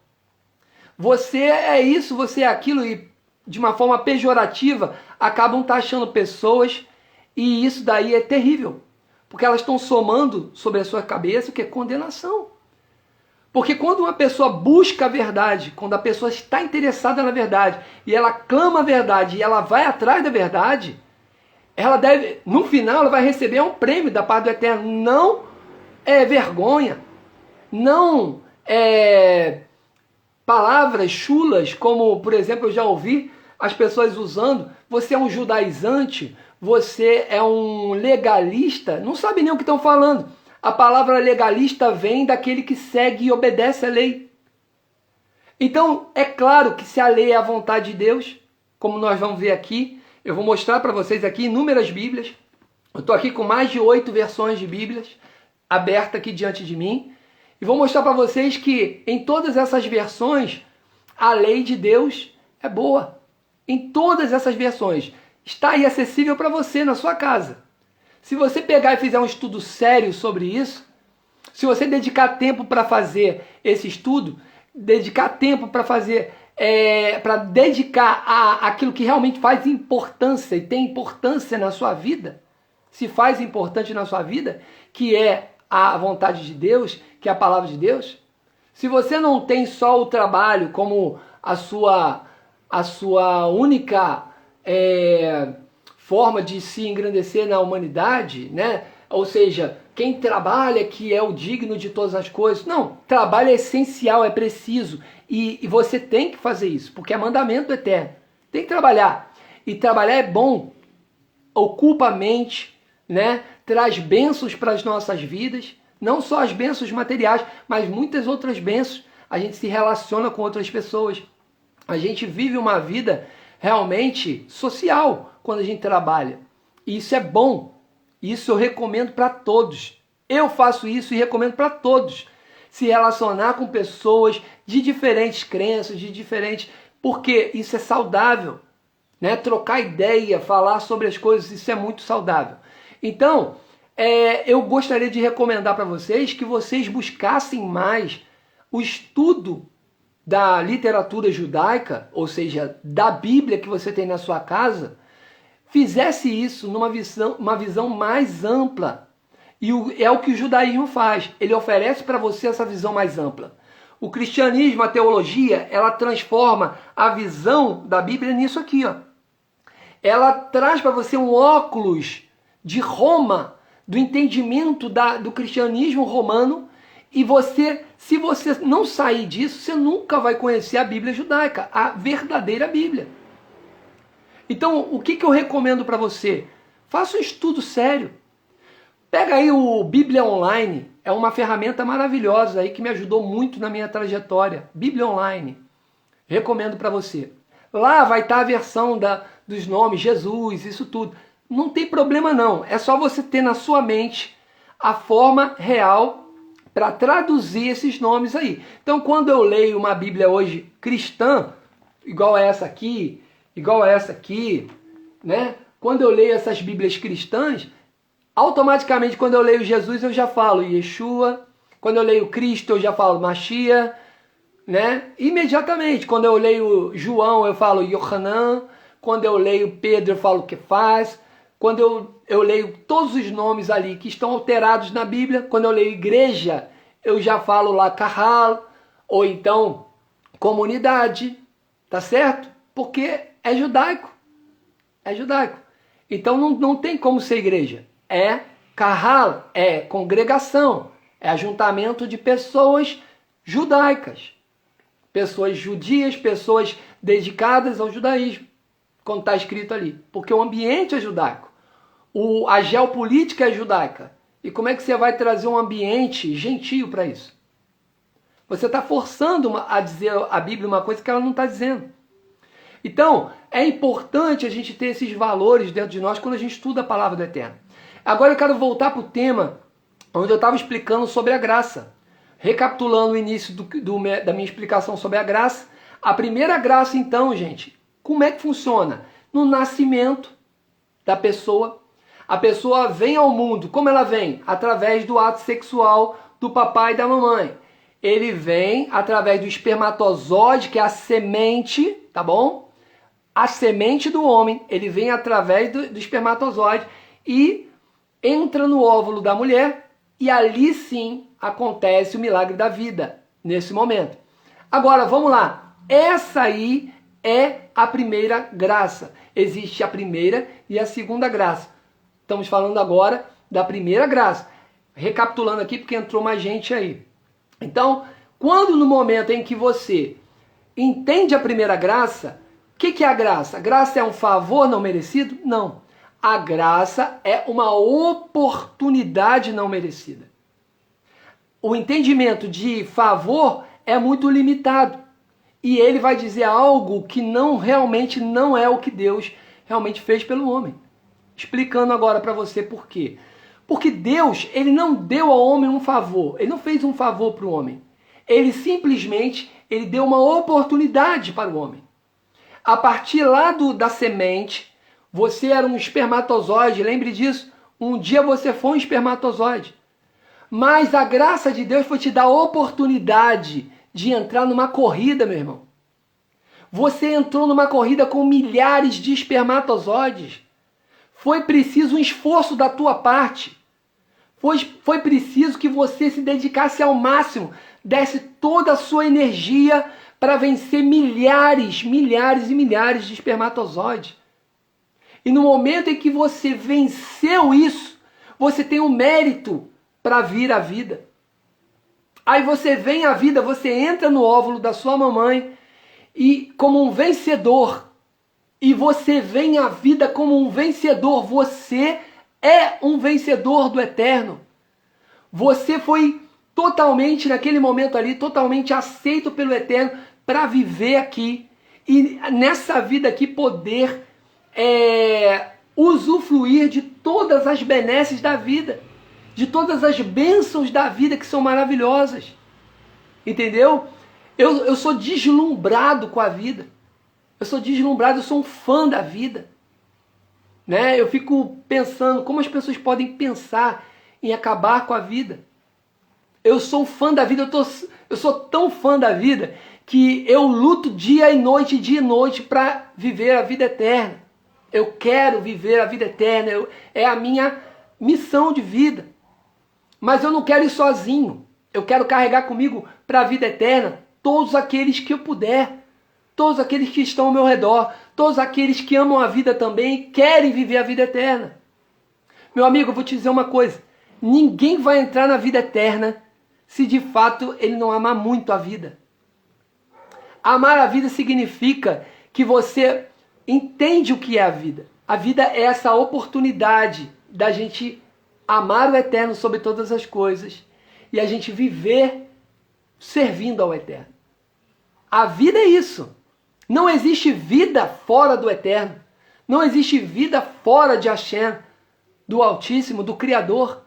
Você é isso, você é aquilo, e de uma forma pejorativa acabam taxando pessoas, e isso daí é terrível, porque elas estão somando sobre a sua cabeça o que é condenação. Porque quando uma pessoa busca a verdade, quando a pessoa está interessada na verdade, e ela clama a verdade, e ela vai atrás da verdade, ela deve, no final, ela vai receber um prêmio da parte do Eterno. Não vergonha, não palavras chulas, como, por exemplo, eu já ouvi as pessoas usando: você é um judaizante, você é um legalista. Não sabe nem o que estão falando. A palavra legalista vem daquele que segue e obedece a lei. Então, é claro que se a lei é a vontade de Deus, como nós vamos ver aqui, eu vou mostrar para vocês aqui inúmeras Bíblias. Eu estou aqui com mais de 8 versões de Bíblias abertas aqui diante de mim. E vou mostrar para vocês que em todas essas versões, a lei de Deus é boa. Em todas essas versões. Está aí acessível para você na sua casa. Se você pegar e fizer um estudo sério sobre isso, se você dedicar tempo para fazer esse estudo, dedicar tempo para fazer, para dedicar aquilo que realmente faz importância e tem importância na sua vida, se faz importante na sua vida, que é a vontade de Deus, que é a palavra de Deus. Se você não tem só o trabalho como a sua única forma de se engrandecer na humanidade, né? Ou seja, quem trabalha que é o digno de todas as coisas. Não, trabalho é essencial, é preciso. E você tem que fazer isso, porque é mandamento eterno. Tem que trabalhar. E trabalhar é bom, ocupa a mente, né? Traz bênçãos para as nossas vidas. Não só as bênçãos materiais, mas muitas outras bênçãos. A gente se relaciona com outras pessoas. A gente vive uma vida realmente social quando a gente trabalha. E isso é bom. Isso eu recomendo para todos. Eu faço isso e recomendo para todos. Se relacionar com pessoas de diferentes crenças, de diferentes... Porque isso é saudável. Né? Trocar ideia, falar sobre as coisas, isso é muito saudável. Então, eu gostaria de recomendar para vocês que vocês buscassem mais o estudo da literatura judaica, ou seja, da Bíblia que você tem na sua casa, fizesse isso numa uma visão mais ampla. E é o que o judaísmo faz. Ele oferece para você essa visão mais ampla. O cristianismo, a teologia, ela transforma a visão da Bíblia nisso aqui, ó. Ela traz para você um óculos de Roma, do entendimento do cristianismo romano, e você, se você não sair disso, você nunca vai conhecer a Bíblia judaica, a verdadeira Bíblia. Então, o que eu recomendo para você? Faça um estudo sério. Pega aí o Bíblia Online, é uma ferramenta maravilhosa aí que me ajudou muito na minha trajetória. Bíblia Online, recomendo para você. Lá vai estar a versão dos nomes, Jesus, isso tudo. Não tem problema não, é só você ter na sua mente a forma real para traduzir esses nomes aí. Então, quando eu leio uma Bíblia hoje cristã, igual a essa aqui, né? Quando eu leio essas Bíblias cristãs, automaticamente quando eu leio Jesus eu já falo Yeshua, quando eu leio Cristo eu já falo Mashiach, né? Imediatamente, quando eu leio João eu falo Yohanan, quando eu leio Pedro eu falo Kefas, quando eu leio todos os nomes ali que estão alterados na Bíblia, quando eu leio igreja eu já falo lá Kahal, ou então comunidade, tá certo? Porque é judaico. É judaico. Então não tem como ser igreja. É Kahal, é congregação, é ajuntamento de pessoas judaicas. Pessoas judias, pessoas dedicadas ao judaísmo, como está escrito ali. Porque o ambiente é judaico. A geopolítica é judaica. E como é que você vai trazer um ambiente gentio para isso? Você está forçando a dizer a Bíblia uma coisa que ela não está dizendo. Então, é importante a gente ter esses valores dentro de nós quando a gente estuda a palavra do Eterno. Agora eu quero voltar para o tema onde eu estava explicando sobre a graça. Recapitulando o início da minha explicação sobre a graça. A primeira graça, então, gente, como é que funciona? No nascimento da pessoa. A pessoa vem ao mundo. Como ela vem? Através do ato sexual do papai e da mamãe. Ele vem através do espermatozoide, que é a semente, tá bom? A semente do homem, ele vem através do espermatozoide e entra no óvulo da mulher e ali sim acontece o milagre da vida, nesse momento. Agora, vamos lá. Essa aí é a primeira graça. Existe a primeira e a segunda graça. Estamos falando agora da primeira graça. Recapitulando aqui porque entrou mais gente aí. Então, quando no momento em que você entende a primeira graça, o que é a graça? A graça é um favor não merecido? Não. A graça é uma oportunidade não merecida. O entendimento de favor é muito limitado. E ele vai dizer algo que realmente não é o que Deus realmente fez pelo homem. Explicando agora para você por quê. Porque Deus, ele não deu ao homem um favor. Ele não fez um favor para o homem. Ele simplesmente deu uma oportunidade para o homem. A partir lá da semente, você era um espermatozoide, lembre disso. Um dia você foi um espermatozoide. Mas a graça de Deus foi te dar a oportunidade de entrar numa corrida, meu irmão. Você entrou numa corrida com milhares de espermatozoides. Foi preciso um esforço da tua parte. Foi preciso que você se dedicasse ao máximo, desse toda a sua energia para vencer milhares e milhares de espermatozoides. E no momento em que você venceu isso, você tem o mérito para vir à vida. Aí você vem à vida, você entra no óvulo da sua mamãe e como um vencedor. E você vem à vida como um vencedor. Você é um vencedor do eterno. Você foi totalmente, naquele momento ali, totalmente aceito pelo eterno para viver aqui. E nessa vida aqui poder usufruir de todas as benesses da vida. De todas as bênçãos da vida que são maravilhosas. Entendeu? Eu sou deslumbrado com a vida. Eu sou deslumbrado, eu sou um fã da vida. Né? Eu fico pensando como as pessoas podem pensar em acabar com a vida. Eu sou um fã da vida, eu sou tão fã da vida que eu luto dia e noite para viver a vida eterna. Eu quero viver a vida eterna, é a minha missão de vida. Mas eu não quero ir sozinho. Eu quero carregar comigo para a vida eterna todos aqueles que eu puder. Todos aqueles que estão ao meu redor. Todos aqueles que amam a vida também e querem viver a vida eterna. Meu amigo, eu vou te dizer uma coisa. Ninguém vai entrar na vida eterna se de fato ele não amar muito a vida. Amar a vida significa que você entende o que é a vida. A vida é essa oportunidade da gente amar o eterno sobre todas as coisas e a gente viver servindo ao eterno. A vida é isso. Não existe vida fora do eterno. Não existe vida fora de Hashem, do Altíssimo, do Criador.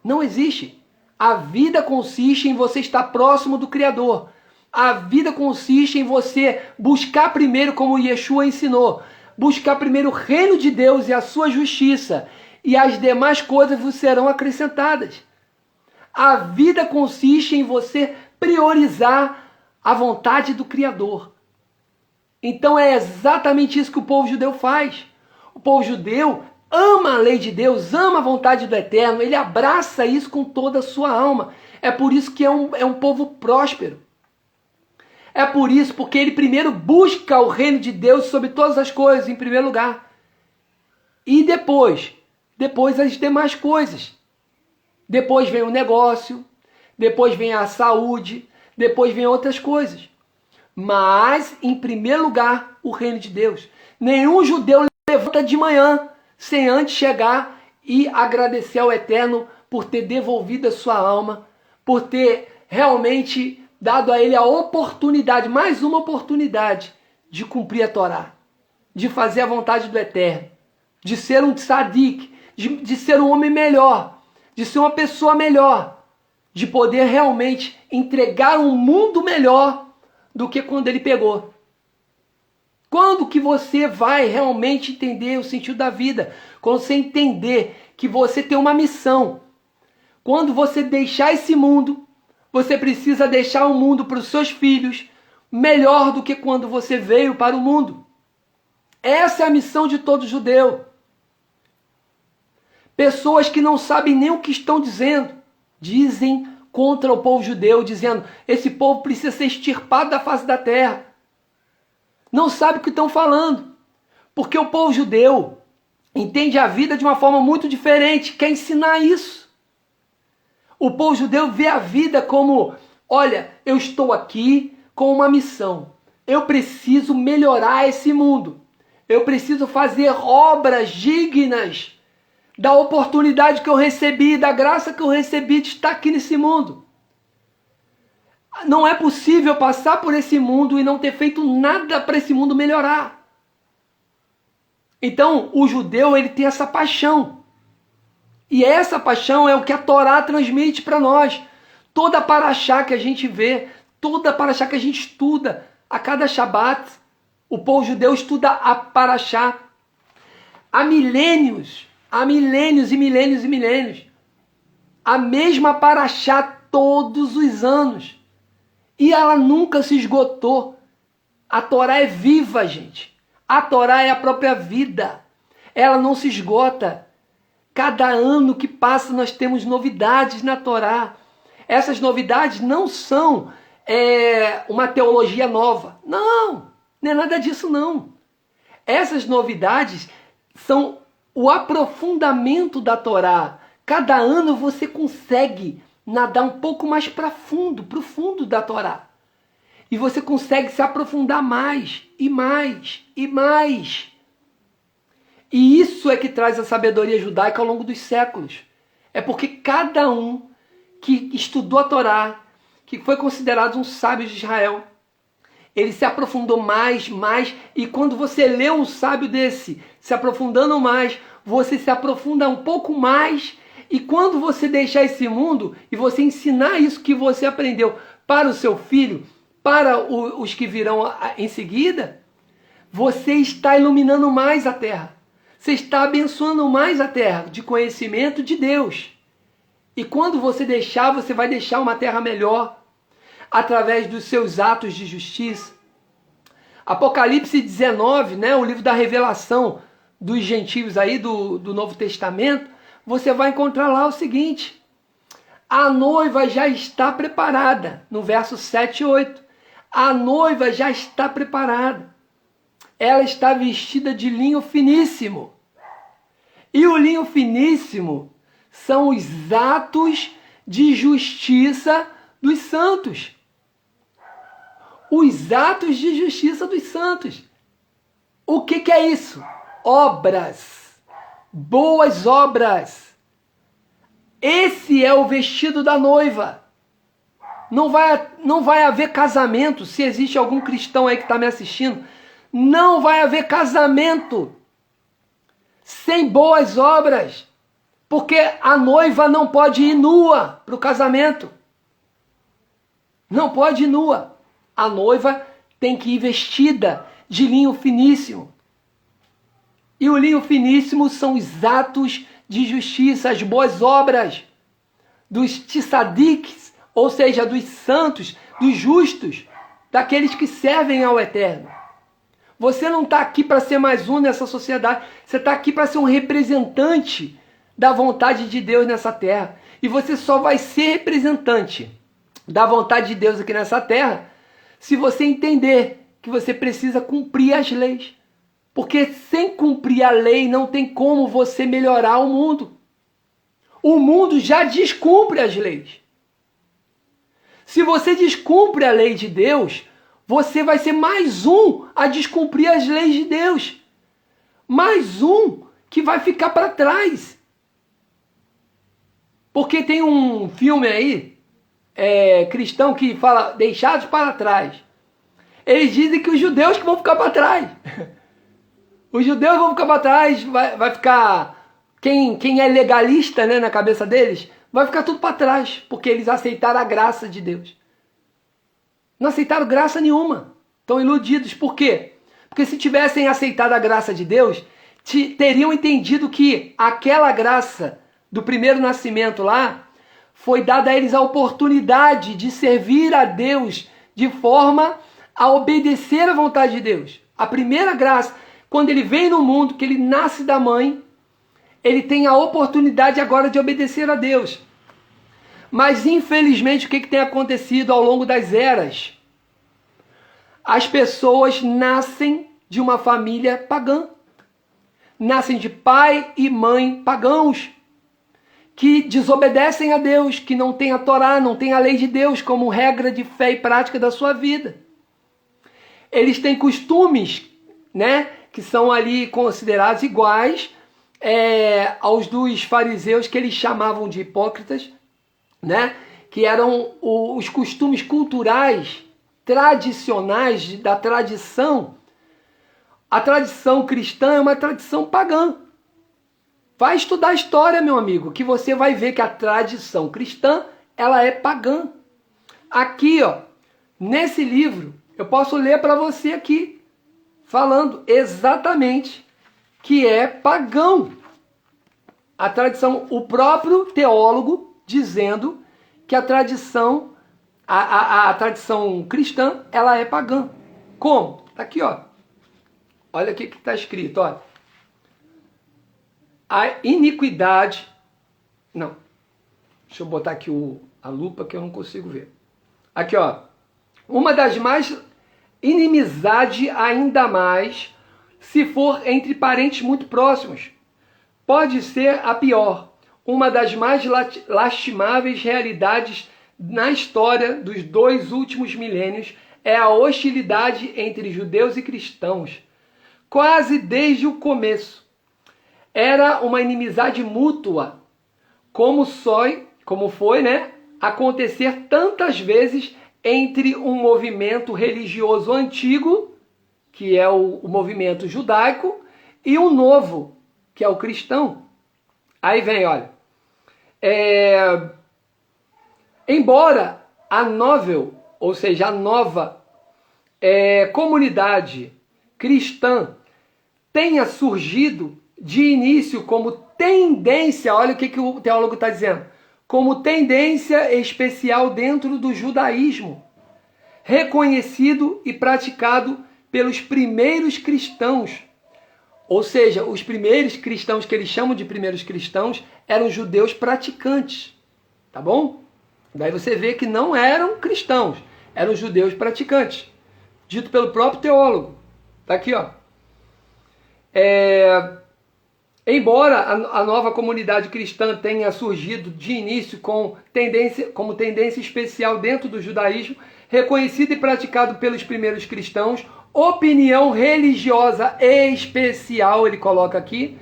Não existe. A vida consiste em você estar próximo do Criador. A vida consiste em você buscar primeiro, como Yeshua ensinou, buscar primeiro o reino de Deus e a sua justiça, e as demais coisas vos serão acrescentadas. A vida consiste em você priorizar a vontade do Criador. Então é exatamente isso que o povo judeu faz. O povo judeu ama a lei de Deus, ama a vontade do Eterno, ele abraça isso com toda a sua alma. É por isso que é um povo próspero. É por isso, porque ele primeiro busca o reino de Deus sobre todas as coisas, em primeiro lugar. E depois as demais coisas. Depois vem o negócio, depois vem a saúde, depois vem outras coisas. Mas, em primeiro lugar, o reino de Deus. Nenhum judeu levanta de manhã sem antes chegar e agradecer ao Eterno por ter devolvido a sua alma, por ter realmente dado a ele a oportunidade, mais uma oportunidade, de cumprir a Torá, de fazer a vontade do Eterno, de ser um tzadik, de ser um homem melhor, de ser uma pessoa melhor, de poder realmente entregar um mundo melhor do que quando ele pegou. Quando que você vai realmente entender o sentido da vida? Quando você entender que você tem uma missão. Quando você deixar esse mundo, você precisa deixar o mundo para os seus filhos melhor do que quando você veio para o mundo. Essa é a missão de todo judeu. Pessoas que não sabem nem o que estão dizendo, dizem contra o povo judeu, dizendo: esse povo precisa ser extirpado da face da terra. Não sabe o que estão falando, porque o povo judeu entende a vida de uma forma muito diferente, quer ensinar isso. O povo judeu vê a vida como: olha, eu estou aqui com uma missão, eu preciso melhorar esse mundo, eu preciso fazer obras dignas da oportunidade que eu recebi, da graça que eu recebi de estar aqui nesse mundo. Não é possível passar por esse mundo e não ter feito nada para esse mundo melhorar. Então, o judeu, ele tem essa paixão. E essa paixão é o que a Torá transmite para nós. Toda paraxá que a gente vê, toda paraxá que a gente estuda, a cada Shabat, o povo judeu estuda a paraxá. Há milênios e milênios e milênios. A mesma paraxá todos os anos. E ela nunca se esgotou. A Torá é viva, gente. A Torá é a própria vida. Ela não se esgota. Cada ano que passa nós temos novidades na Torá. Essas novidades não são uma teologia nova. Não é nada disso não. Essas novidades são o aprofundamento da Torá. Cada ano você consegue nadar um pouco mais para fundo, pro fundo da Torá. E você consegue se aprofundar mais, e mais, e mais. E isso é que traz a sabedoria judaica ao longo dos séculos. É porque cada um que estudou a Torá, que foi considerado um sábio de Israel, ele se aprofundou mais, e quando você lê um sábio desse, se aprofundando mais, você se aprofunda um pouco mais, e quando você deixar esse mundo, e você ensinar isso que você aprendeu para o seu filho, para os que virão em seguida, você está iluminando mais a terra. Você está abençoando mais a terra de conhecimento de Deus. E quando você deixar, você vai deixar uma terra melhor através dos seus atos de justiça. Apocalipse 19, né, o livro da revelação dos gentios aí do Novo Testamento, você vai encontrar lá o seguinte: a noiva já está preparada, no verso 7 e 8. A noiva já está preparada. Ela está vestida de linho finíssimo. E o linho finíssimo são os atos de justiça dos santos. Os atos de justiça dos santos. O que é isso? Obras. Boas obras. Esse é o vestido da noiva. Não vai haver casamento, se existe algum cristão aí que está me assistindo, não vai haver casamento sem boas obras, porque a noiva não pode ir nua para o casamento. Não pode ir nua. A noiva tem que ir vestida de linho finíssimo. E o linho finíssimo são os atos de justiça, as boas obras dos tzadiks, ou seja, dos santos, dos justos, daqueles que servem ao Eterno. Você não está aqui para ser mais um nessa sociedade, você está aqui para ser um representante da vontade de Deus nessa terra. E você só vai ser representante da vontade de Deus aqui nessa terra se você entender que você precisa cumprir as leis. Porque sem cumprir a lei não tem como você melhorar o mundo. O mundo já descumpre as leis. Se você descumpre a lei de Deus, você vai ser mais um a descumprir as leis de Deus. Mais um que vai ficar para trás. Porque tem um filme aí, cristão, que fala deixados para trás. Eles dizem que os judeus que vão ficar para trás. Os judeus vão ficar para trás, vai ficar... Quem é legalista, né, na cabeça deles, vai ficar tudo para trás, porque eles aceitaram a graça de Deus. Não aceitaram graça nenhuma. Estão iludidos. Por quê? Porque se tivessem aceitado a graça de Deus, teriam entendido que aquela graça do primeiro nascimento lá foi dada a eles a oportunidade de servir a Deus de forma a obedecer à vontade de Deus. A primeira graça, quando ele vem no mundo, que ele nasce da mãe, ele tem a oportunidade agora de obedecer a Deus. Mas, infelizmente, o que tem acontecido ao longo das eras? As pessoas nascem de uma família pagã. Nascem de pai e mãe pagãos, que desobedecem a Deus, que não têm a Torá, não têm a lei de Deus como regra de fé e prática da sua vida. Eles têm costumes, né, que são ali considerados iguais aos dos fariseus, que eles chamavam de hipócritas, né? Que eram os costumes culturais, tradicionais, da tradição. A tradição cristã é uma tradição pagã. Vai estudar a história, meu amigo, que você vai ver que a tradição cristã, ela é pagã. Aqui, ó, nesse livro, eu posso ler para você aqui, falando exatamente que é pagão. A tradição, o próprio teólogo dizendo que a tradição, a tradição cristã, ela é pagã. Como? Tá aqui, ó. Olha o que está escrito, ó. A iniquidade... Não. Deixa eu botar aqui a lupa que eu não consigo ver. Aqui, ó. Uma das mais... Inimizade ainda mais se for entre parentes muito próximos. Pode ser a pior, uma das mais lastimáveis realidades na história dos 2 últimos milênios é a hostilidade entre judeus e cristãos, quase desde o começo. Era uma inimizade mútua, como foi, né, acontecer tantas vezes entre um movimento religioso antigo, que é o movimento judaico, e um novo, que é o cristão. Aí vem, olha, embora a novel, ou seja, a nova comunidade cristã tenha surgido de início como tendência, olha o que o teólogo está dizendo, como tendência especial dentro do judaísmo, reconhecido e praticado pelos primeiros cristãos. Ou seja, os primeiros cristãos, que eles chamam de primeiros cristãos, eram judeus praticantes. Tá bom? Daí você vê que não eram cristãos, eram judeus praticantes. Dito pelo próprio teólogo. Tá aqui, ó. Embora a nova comunidade cristã tenha surgido de início como tendência especial dentro do judaísmo, reconhecido e praticado pelos primeiros cristãos, opinião religiosa especial, ele coloca aqui,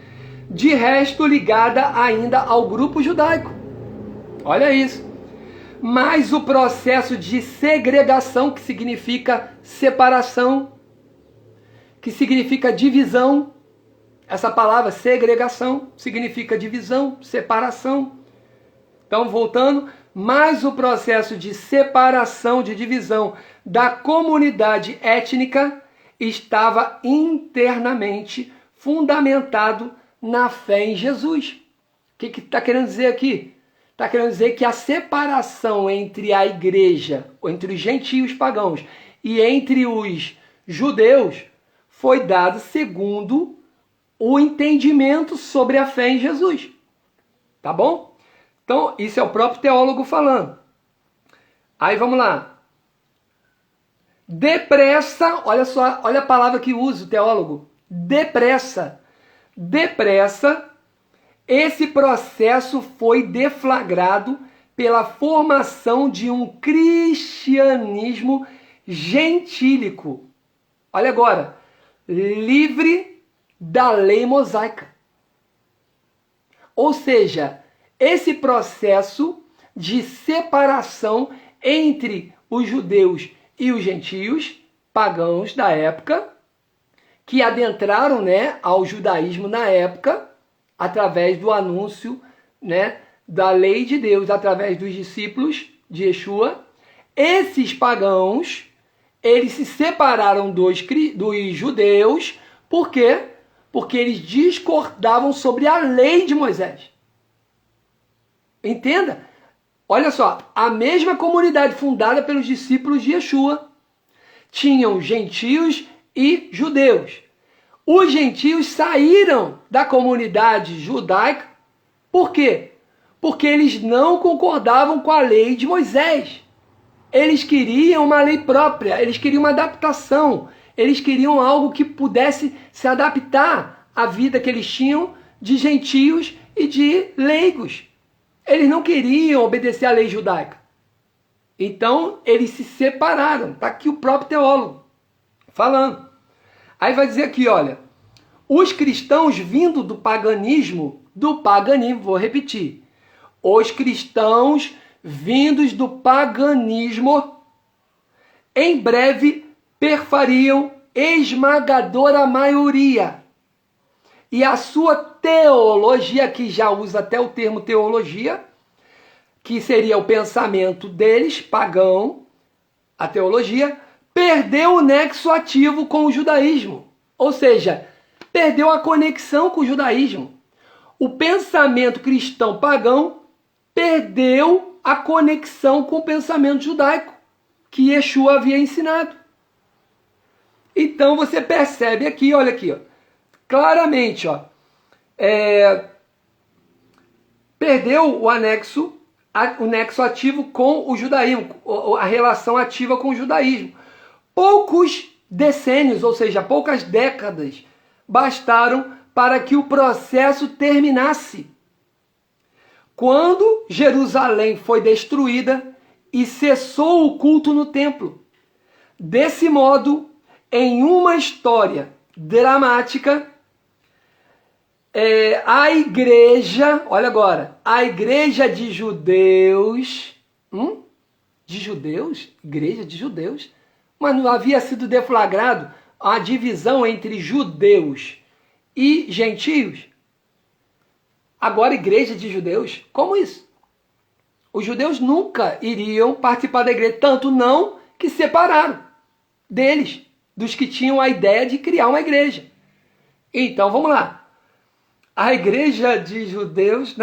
de resto ligada ainda ao grupo judaico. Olha isso. Mas o processo de segregação, que significa separação, que significa divisão, essa palavra segregação significa divisão, separação. Então, voltando, mas o processo de separação, de divisão da comunidade étnica estava internamente fundamentado na fé em Jesus. O que está querendo dizer aqui? Está querendo dizer que a separação entre a igreja, entre os gentios pagãos e entre os judeus foi dada segundo o entendimento sobre a fé em Jesus. Tá bom? Então, isso é o próprio teólogo falando. Aí vamos lá. Depressa, olha só, olha a palavra que usa o teólogo. Depressa. Depressa, esse processo foi deflagrado pela formação de um cristianismo gentílico. Olha agora. Livre da lei mosaica. Ou seja, esse processo de separação entre os judeus e os gentios pagãos da época, que adentraram, né, ao judaísmo na época, através do anúncio, né, da lei de Deus, através dos discípulos de Yeshua, esses pagãos, eles se separaram dos judeus, por quê? Porque eles discordavam sobre a lei de Moisés. Entenda? Olha só, a mesma comunidade fundada pelos discípulos de Yeshua tinham gentios e judeus. Os gentios saíram da comunidade judaica, por quê? Porque eles não concordavam com a lei de Moisés. Eles queriam uma lei própria, eles queriam uma adaptação, eles queriam algo que pudesse se adaptar à vida que eles tinham de gentios e de leigos. Eles não queriam obedecer à lei judaica. Então, eles se separaram. Está aqui o próprio teólogo falando. Aí vai dizer aqui, olha, os cristãos vindo do paganismo, vou repetir, os cristãos vindos do paganismo, em breve perfariam esmagadora maioria. E a sua teologia, que já usa até o termo teologia, que seria o pensamento deles, pagão, a teologia, perdeu o nexo ativo com o judaísmo. Ou seja, perdeu a conexão com o judaísmo. O pensamento cristão pagão perdeu a conexão com o pensamento judaico que Yeshua havia ensinado. Então você percebe aqui, olha aqui, ó, claramente, ó, perdeu o nexo ativo com o judaísmo, a relação ativa com o judaísmo. Poucos decênios, ou seja, poucas décadas bastaram para que o processo terminasse. Quando Jerusalém foi destruída e cessou o culto no templo. Desse modo, em uma história dramática, a igreja, olha agora, a igreja de judeus, igreja de judeus, mas não havia sido deflagrado a divisão entre judeus e gentios? Agora, igreja de judeus, como isso? Os judeus nunca iriam participar da igreja, tanto não que separaram deles, dos que tinham a ideia de criar uma igreja. Então, vamos lá. A igreja de judeus,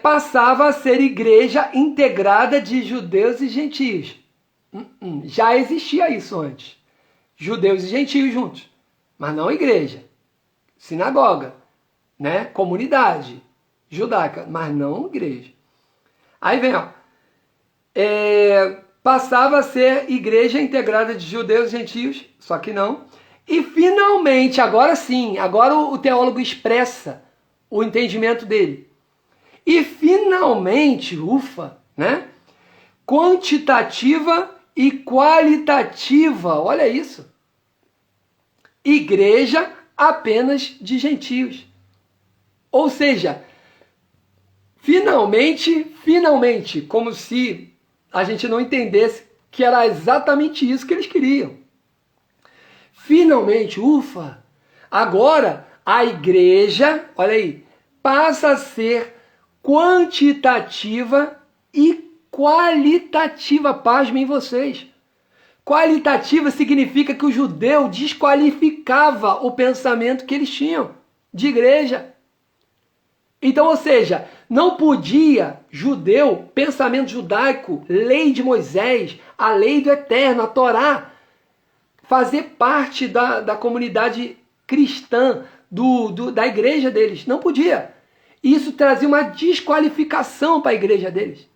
passava a ser igreja integrada de judeus e gentios. Já existia isso antes. Judeus e gentios juntos. Mas não igreja. Sinagoga. Comunidade judaica. Mas não igreja. Aí vem, passava a ser igreja integrada de judeus e gentios. Só que não. E finalmente, agora sim, agora o teólogo expressa o entendimento dele. E finalmente, quantitativa e qualitativa, olha isso. Igreja apenas de gentios. Ou seja, finalmente, como se a gente não entendesse que era exatamente isso que eles queriam. Finalmente, agora a igreja, olha aí, passa a ser quantitativa e qualitativa. Pasmem vocês. Qualitativa significa que o judeu desqualificava o pensamento que eles tinham de igreja. Então, ou seja, não podia judeu, pensamento judaico, lei de Moisés, a lei do Eterno, a Torá, fazer parte da comunidade cristã, da igreja deles. Não podia. Isso trazia uma desqualificação para a igreja deles.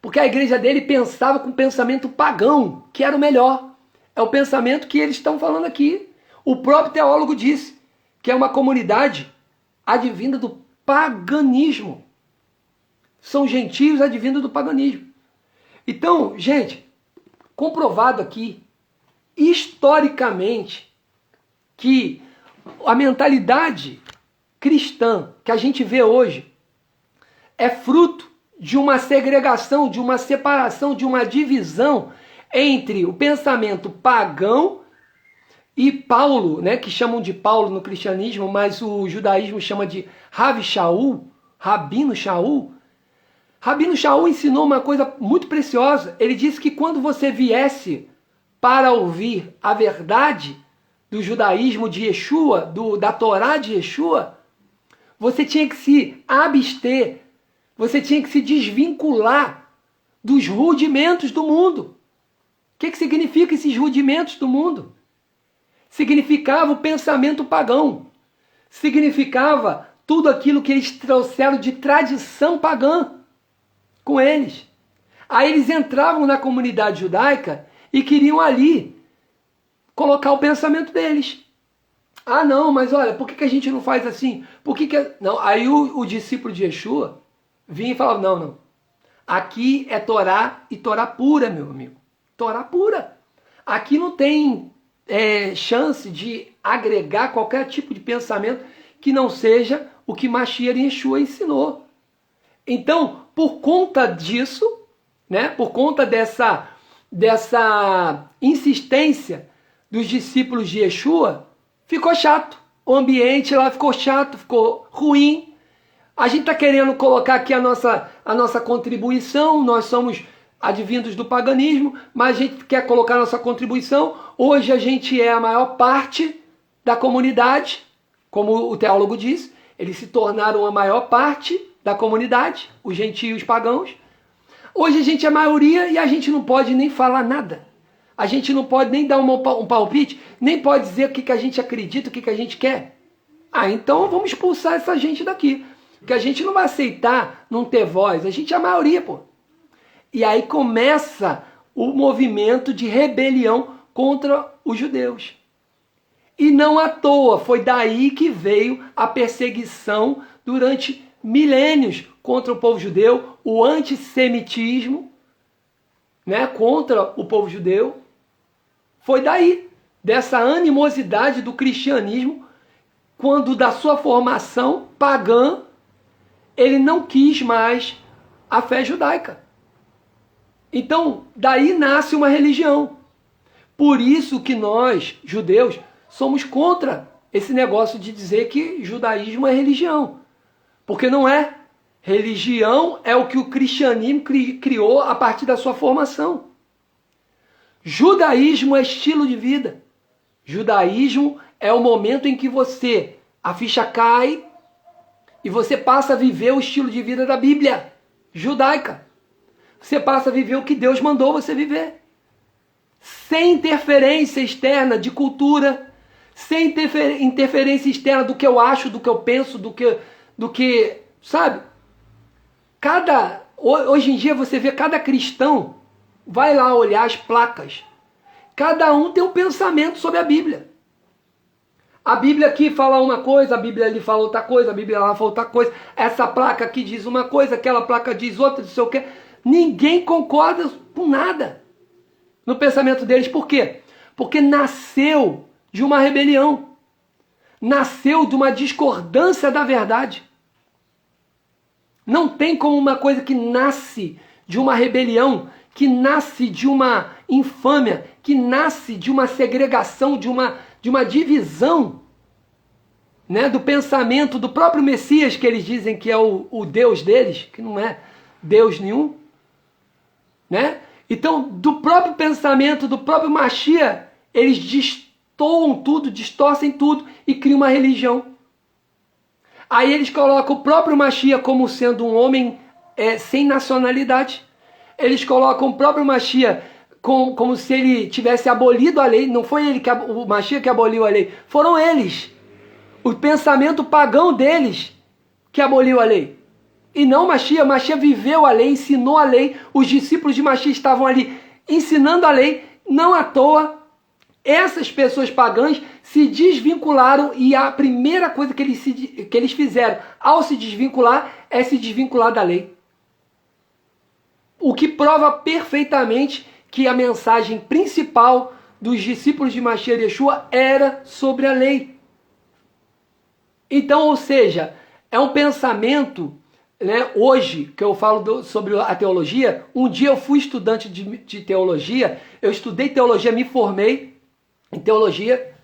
Porque a igreja dele pensava com pensamento pagão, que era o melhor. É o pensamento que eles estão falando aqui. O próprio teólogo disse que é uma comunidade advinda do paganismo. São gentios advindos do paganismo. Então, gente, comprovado aqui, historicamente, que a mentalidade cristã que a gente vê hoje é fruto de uma segregação, de uma separação, de uma divisão entre o pensamento pagão e Paulo, que chamam de Paulo no cristianismo, mas o judaísmo chama de Rav Shaul, Rabino Shaul. Rabino Shaul ensinou uma coisa muito preciosa. Ele disse que quando você viesse para ouvir a verdade do judaísmo de Yeshua, da Torá de Yeshua, você tinha que se abster, você tinha que se desvincular dos rudimentos do mundo. O que significa esses rudimentos do mundo? Significava o pensamento pagão. Significava tudo aquilo que eles trouxeram de tradição pagã com eles. Aí eles entravam na comunidade judaica e queriam ali colocar o pensamento deles. Ah, não, mas olha, por que a gente não faz assim? Não, aí o discípulo de Yeshua vinha e falava, não. Aqui é Torá e Torá pura, meu amigo. Torá pura. Aqui não tem chance de agregar qualquer tipo de pensamento que não seja o que Mashiach Yeshua ensinou. Então, por conta disso, por conta dessa insistência dos discípulos de Yeshua, ficou chato. O ambiente lá ficou chato, ficou ruim. A gente está querendo colocar aqui a nossa contribuição, nós somos advindos do paganismo, mas a gente quer colocar a nossa contribuição. Hoje a gente é a maior parte da comunidade, como o teólogo diz, eles se tornaram a maior parte da comunidade, os gentios pagãos. Hoje a gente é a maioria e a gente não pode nem falar nada. A gente não pode nem dar um palpite, nem pode dizer o que a gente acredita, o que a gente quer. Então vamos expulsar essa gente daqui. Porque a gente não vai aceitar não ter voz. A gente é a maioria, pô. E aí começa o movimento de rebelião contra os judeus. E não à toa, foi daí que veio a perseguição durante milênios contra o povo judeu, o antissemitismo, né, contra o povo judeu. Foi daí, dessa animosidade do cristianismo, quando da sua formação pagã, ele não quis mais a fé judaica. Então, daí nasce uma religião. Por isso que nós, judeus, somos contra esse negócio de dizer que judaísmo é religião. Porque não é. Religião é o que o cristianismo criou a partir da sua formação. Judaísmo é estilo de vida. Judaísmo é o momento em que a ficha cai e você passa a viver o estilo de vida da Bíblia judaica. Você passa a viver o que Deus mandou você viver. Sem interferência externa de cultura, sem interferência externa do que eu acho, do que eu penso, do que sabe? Hoje em dia você vê cada cristão, vai lá olhar as placas. Cada um tem um pensamento sobre a Bíblia. A Bíblia aqui fala uma coisa, a Bíblia ali fala outra coisa, a Bíblia lá fala outra coisa. Essa placa aqui diz uma coisa, aquela placa diz outra, não sei o quê. Ninguém concorda com nada no pensamento deles. Por quê? Porque nasceu de uma rebelião. Nasceu de uma discordância da verdade. Não tem como uma coisa que nasce de uma rebelião, que nasce de uma infâmia, que nasce de uma segregação, de uma divisão, né, do pensamento do próprio Messias, que eles dizem que é o Deus deles, que não é Deus nenhum. Né? Então, do próprio pensamento, do próprio Mashiach, eles destoam tudo, distorcem tudo e criam uma religião. Aí eles colocam o próprio Mashiach como sendo um homem sem nacionalidade. Eles colocam o próprio Mashiach como se ele tivesse abolido a lei. Não foi o Mashiach que aboliu a lei, foram eles. O pensamento pagão deles que aboliu a lei. E não Mashiach. Mashiach viveu a lei, ensinou a lei. Os discípulos de Mashiach estavam ali ensinando a lei. Não à toa, essas pessoas pagãs se desvincularam e a primeira coisa que eles fizeram ao se desvincular é se desvincular da lei. O que prova perfeitamente que a mensagem principal dos discípulos de Mashiach Yeshua era sobre a lei. Então, ou seja, é um pensamento, né, hoje que eu falo sobre a teologia. Um dia eu fui estudante de teologia, eu estudei teologia, me formei em teologia.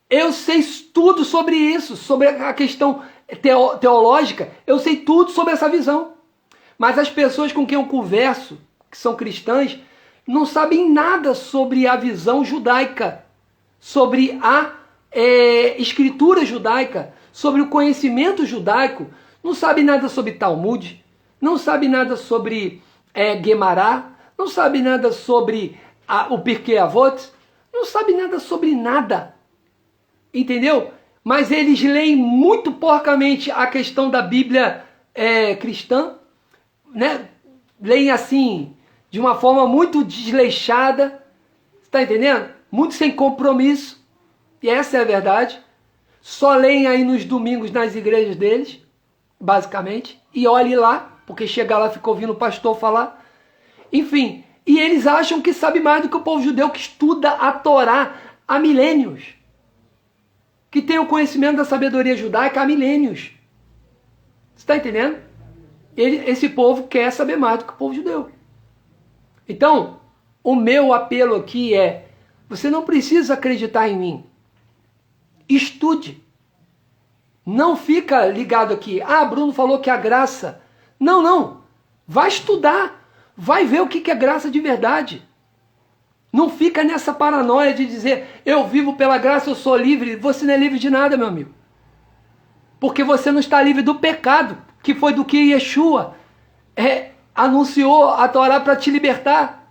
Eu sei tudo sobre isso, sobre a questão teológica, eu sei tudo sobre essa visão. Mas as pessoas com quem eu converso, que são cristãs, não sabem nada sobre a visão judaica, sobre a escritura judaica, sobre o conhecimento judaico. Não sabe nada sobre Talmud, não sabe nada sobre Guemará, não sabe nada sobre o Pirkei Avot, não sabe nada sobre nada. Entendeu? Mas eles leem muito porcamente a questão da Bíblia cristã, né? Leem assim, de uma forma muito desleixada, está entendendo? Muito sem compromisso, e essa é a verdade. Só leem aí nos domingos nas igrejas deles, basicamente, e olhe lá, porque chega lá, fica ouvindo o pastor falar. Enfim, e eles acham que sabe mais do que o povo judeu que estuda a Torá há milênios, que tem o conhecimento da sabedoria judaica há milênios. Você está entendendo? Esse povo quer saber mais do que o povo judeu. Então, o meu apelo aqui é: você não precisa acreditar em mim. Estude. Não fica ligado aqui. Ah, Bruno falou que a graça. Não, não. Vai estudar. Vai ver o que é graça de verdade. Não fica nessa paranoia de dizer: eu vivo pela graça, eu sou livre. Você não é livre de nada, meu amigo. Porque você não está livre do pecado, que foi do que Yeshua anunciou a Torá para te libertar.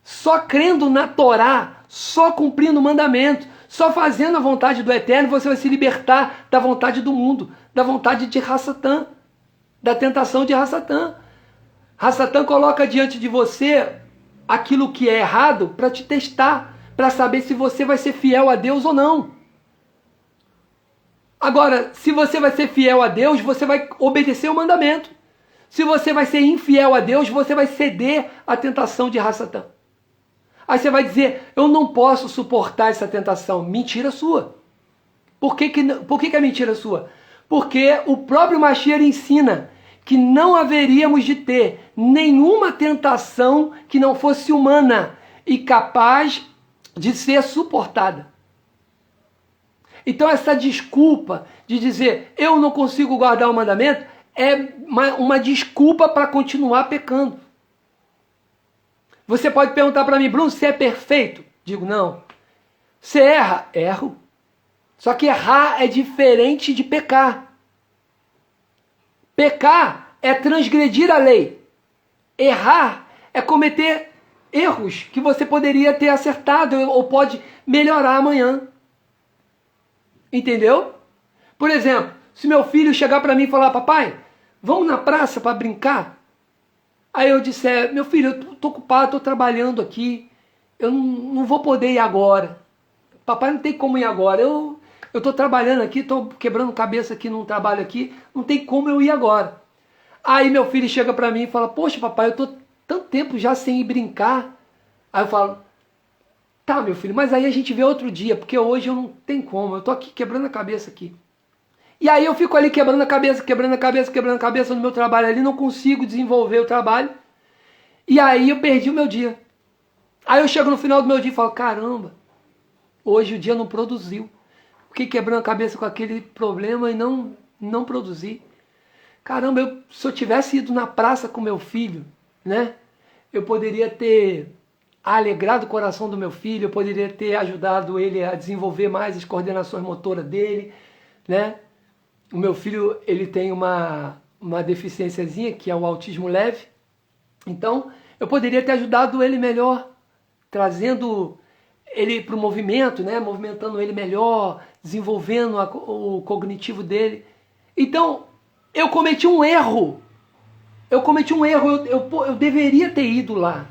Só crendo na Torá, só cumprindo o mandamento, só fazendo a vontade do Eterno, você vai se libertar da vontade do mundo, da vontade de Hassatã, da tentação de Hassatã. Hassatã coloca diante de você aquilo que é errado para te testar, para saber se você vai ser fiel a Deus ou não. Agora, se você vai ser fiel a Deus, você vai obedecer o mandamento. Se você vai ser infiel a Deus, você vai ceder à tentação de Satã. Aí você vai dizer, eu não posso suportar essa tentação. Mentira sua. Por que é mentira sua? Porque o próprio Mashiach ensina que não haveríamos de ter nenhuma tentação que não fosse humana e capaz de ser suportada. Então essa desculpa de dizer eu não consigo guardar o mandamento é uma desculpa para continuar pecando. Você pode perguntar para mim, Bruno, você é perfeito? Digo, não. Você erra? Erro. Só que errar é diferente de pecar. Pecar é transgredir a lei. Errar é cometer erros que você poderia ter acertado ou pode melhorar amanhã. Entendeu? Por exemplo, se meu filho chegar para mim e falar, papai, vamos na praça para brincar? Aí eu disser, meu filho, eu estou ocupado, estou trabalhando aqui, eu não vou poder ir agora. Papai não tem como ir agora, eu estou trabalhando aqui, estou quebrando cabeça aqui num trabalho aqui, não tem como eu ir agora. Aí meu filho chega para mim e fala, poxa papai, eu estou tanto tempo já sem ir brincar. Aí eu falo, tá meu filho, mas aí a gente vê outro dia, porque hoje eu não tenho como, eu estou aqui quebrando a cabeça aqui. E aí eu fico ali quebrando a cabeça no meu trabalho ali, não consigo desenvolver o trabalho. E aí eu perdi o meu dia. Aí eu chego no final do meu dia e falo, caramba, hoje o dia não produziu. Fiquei quebrando a cabeça com aquele problema e não produzi. Caramba, se eu tivesse ido na praça com meu filho, né? Eu poderia ter alegrado o coração do meu filho, eu poderia ter ajudado ele a desenvolver mais as coordenações motoras dele, né? O meu filho, ele tem uma deficiênciazinha, que é o autismo leve. Então, eu poderia ter ajudado ele melhor, trazendo ele para o movimento, né? Movimentando ele melhor, desenvolvendo o cognitivo dele. Então, eu cometi um erro. Eu deveria ter ido lá.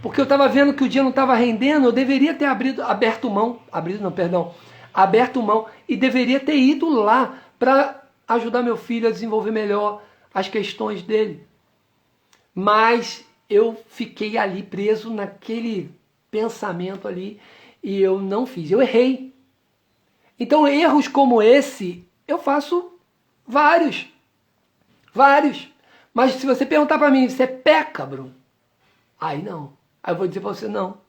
Porque eu estava vendo que o dia não estava rendendo, eu deveria ter aberto mão e deveria ter ido lá para ajudar meu filho a desenvolver melhor as questões dele. Mas eu fiquei ali preso naquele pensamento ali e eu não fiz, eu errei. Então erros como esse eu faço vários. Mas se você perguntar para mim, você peca, Bruno? Aí não. Aí eu vou dizer para você, não.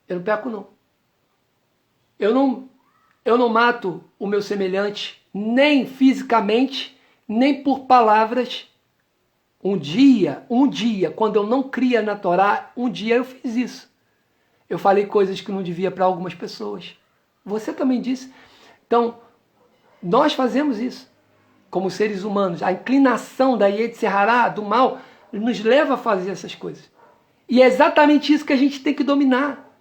Eu não peco, não. Eu não mato o meu semelhante, nem fisicamente, nem por palavras. Um dia, quando eu não cria na Torá, um dia eu fiz isso. Eu falei coisas que não devia para algumas pessoas. Você também disse. Então, nós fazemos isso. Como seres humanos, a inclinação da Yetzer Hará, do mal, nos leva a fazer essas coisas. E é exatamente isso que a gente tem que dominar.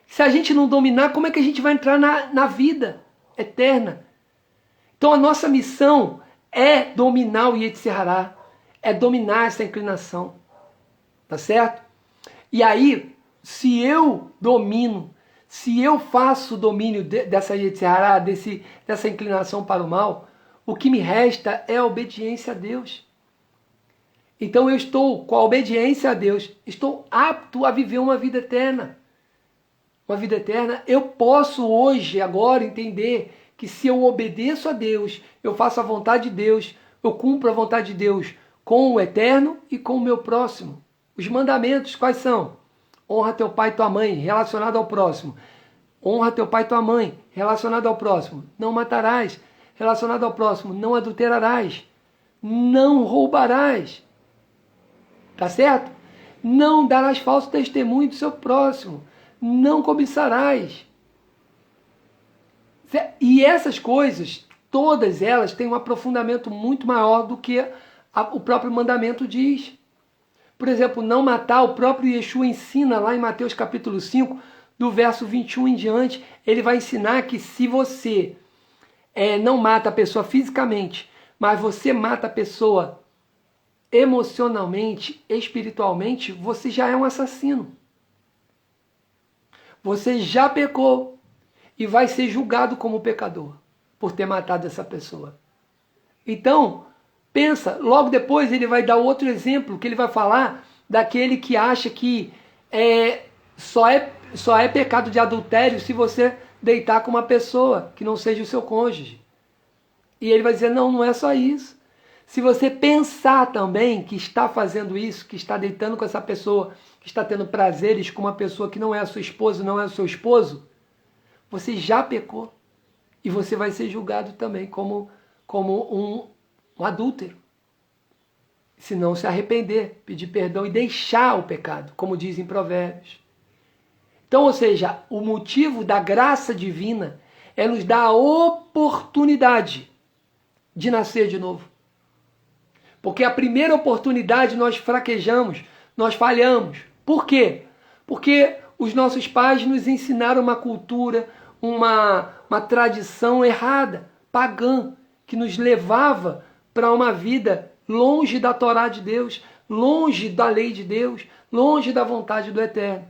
Se a gente não dominar, como é que a gente vai entrar na vida eterna? Então a nossa missão é dominar o Yetzer Hará, é dominar essa inclinação. Tá certo? E aí, se eu domino, se eu faço o domínio dessa Yetzer Hará, dessa inclinação para o mal, o que me resta é a obediência a Deus. Então eu estou, com a obediência a Deus, estou apto a viver uma vida eterna. Uma vida eterna, eu posso hoje, agora, entender que se eu obedeço a Deus, eu faço a vontade de Deus, eu cumpro a vontade de Deus com o eterno e com o meu próximo. Os mandamentos, quais são? Honra teu pai e tua mãe, relacionado ao próximo. Honra teu pai e tua mãe, relacionado ao próximo. Não matarás, relacionado ao próximo. Não adulterarás. Não roubarás. Tá certo? Não darás falso testemunho do seu próximo. Não cobiçarás. E essas coisas, todas elas, têm um aprofundamento muito maior do que o próprio mandamento diz. Por exemplo, não matar, o próprio Yeshua ensina lá em Mateus capítulo 5, do verso 21 em diante, ele vai ensinar que se você não mata a pessoa fisicamente, mas você mata a pessoa emocionalmente, espiritualmente, você já é um assassino. você já pecou e vai ser julgado como pecador por ter matado essa pessoa. Então, pensa, logo depois ele vai dar outro exemplo, que ele vai falar daquele que acha que só é pecado de adultério se você deitar com uma pessoa que não seja o seu cônjuge. E ele vai dizer, não, não é só isso. Se você pensar também que está fazendo isso, que está deitando com essa pessoa, que está tendo prazeres com uma pessoa que não é a sua esposa, não é o seu esposo, você já pecou. E você vai ser julgado também como um adúltero. Se não se arrepender, pedir perdão e deixar o pecado, como diz em Provérbios. Então, ou seja, o motivo da graça divina é nos dar a oportunidade de nascer de novo. Porque a primeira oportunidade nós fraquejamos, nós falhamos. Por quê? Porque os nossos pais nos ensinaram uma cultura, uma tradição errada, pagã, que nos levava para uma vida longe da Torá de Deus, longe da lei de Deus, longe da vontade do Eterno.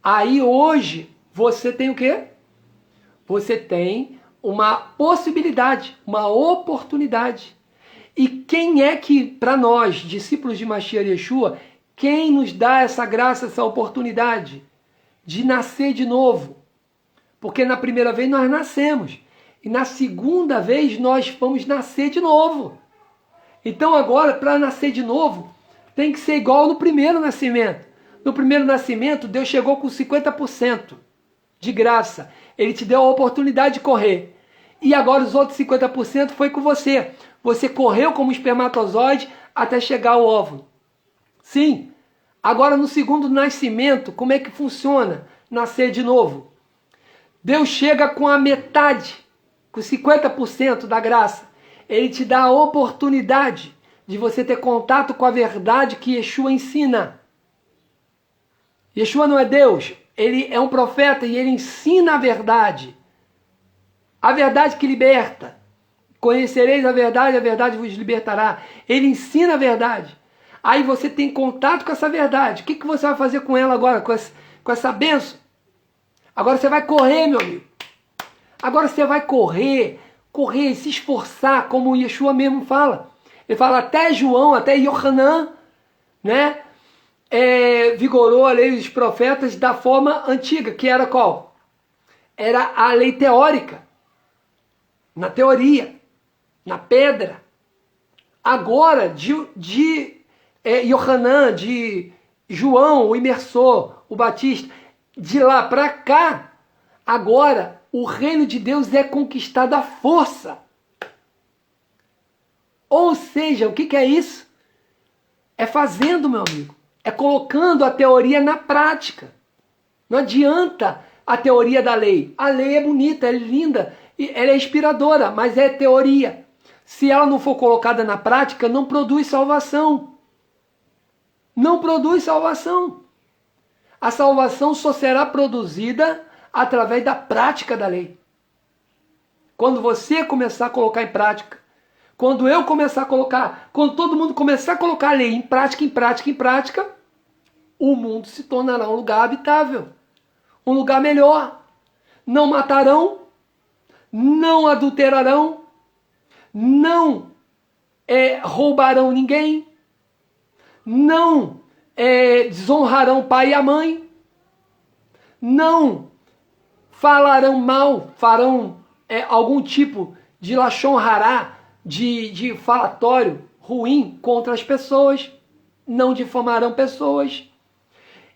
Aí hoje você tem o quê? Você tem uma possibilidade, uma oportunidade. E quem é que, para nós, discípulos de Mashiach Yeshua, quem nos dá essa graça, essa oportunidade de nascer de novo? Porque na primeira vez nós nascemos. E na segunda vez nós vamos nascer de novo. Então agora, para nascer de novo, tem que ser igual no primeiro nascimento. No primeiro nascimento, Deus chegou com 50% de graça. Ele te deu a oportunidade de correr. E agora os outros 50% foi com você. Você correu como espermatozoide até chegar ao óvulo. Sim. Agora no segundo nascimento, como é que funciona nascer de novo? Deus chega com a metade, com 50% da graça. Ele te dá a oportunidade de você ter contato com a verdade que Yeshua ensina. Yeshua não é Deus, ele é um profeta e ele ensina a verdade. A verdade que liberta. Conhecereis a verdade vos libertará. Ele ensina a verdade. Aí você tem contato com essa verdade. O que você vai fazer com ela agora, com essa bênção? Agora você vai correr, meu amigo. Agora você vai correr, se esforçar, como o Yeshua mesmo fala. Ele fala até João, até Yohanan, né? Vigorou a lei dos profetas da forma antiga, que era qual? Era a lei teórica, na teoria, na pedra. Agora, de Yohanan, de João, o imersor, o Batista, de lá para cá, agora o reino de Deus é conquistado à força. Ou seja, o que é isso? É fazendo, meu amigo. É colocando a teoria na prática. Não adianta a teoria da lei. A lei é bonita, é linda, ela é inspiradora, mas é teoria. Se ela não for colocada na prática, não produz salvação. Não produz salvação. A salvação só será produzida através da prática da lei. Quando você começar a colocar em prática, quando eu começar a colocar, quando todo mundo começar a colocar a lei em prática, o mundo se tornará um lugar habitável, um lugar melhor. Não matarão, não adulterarão, não roubarão ninguém, não desonrarão o pai e a mãe, não falarão mal, farão algum tipo de lashon hará, de falatório ruim contra as pessoas, não difamarão pessoas.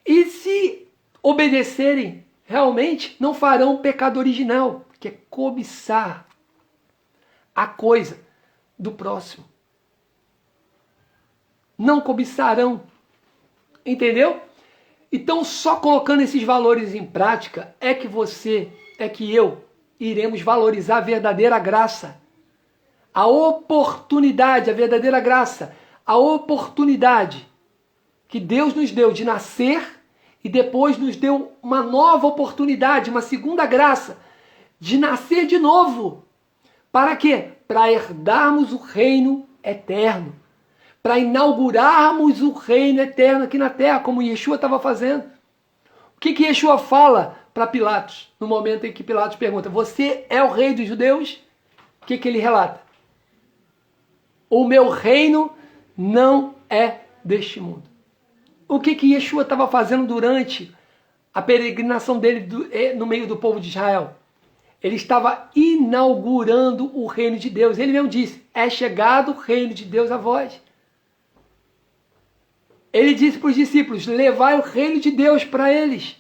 E se obedecerem, realmente não farão o pecado original, que é cobiçar a coisa do próximo. Não cobiçarão. Entendeu? Então, só colocando esses valores em prática é que eu iremos valorizar a verdadeira graça. A oportunidade, a verdadeira graça, a oportunidade que Deus nos deu de nascer e depois nos deu uma nova oportunidade, uma segunda graça de nascer de novo. Para quê? Para herdarmos o reino eterno. Para inaugurarmos o reino eterno aqui na terra, como Yeshua estava fazendo. O que Yeshua fala para Pilatos, no momento em que Pilatos pergunta, você é o rei dos judeus? O que ele relata? O meu reino não é deste mundo. O que Yeshua estava fazendo durante a peregrinação dele no meio do povo de Israel? Ele estava inaugurando o reino de Deus. Ele mesmo disse, é chegado o reino de Deus a vós. Ele disse para os discípulos, levai o reino de Deus para eles.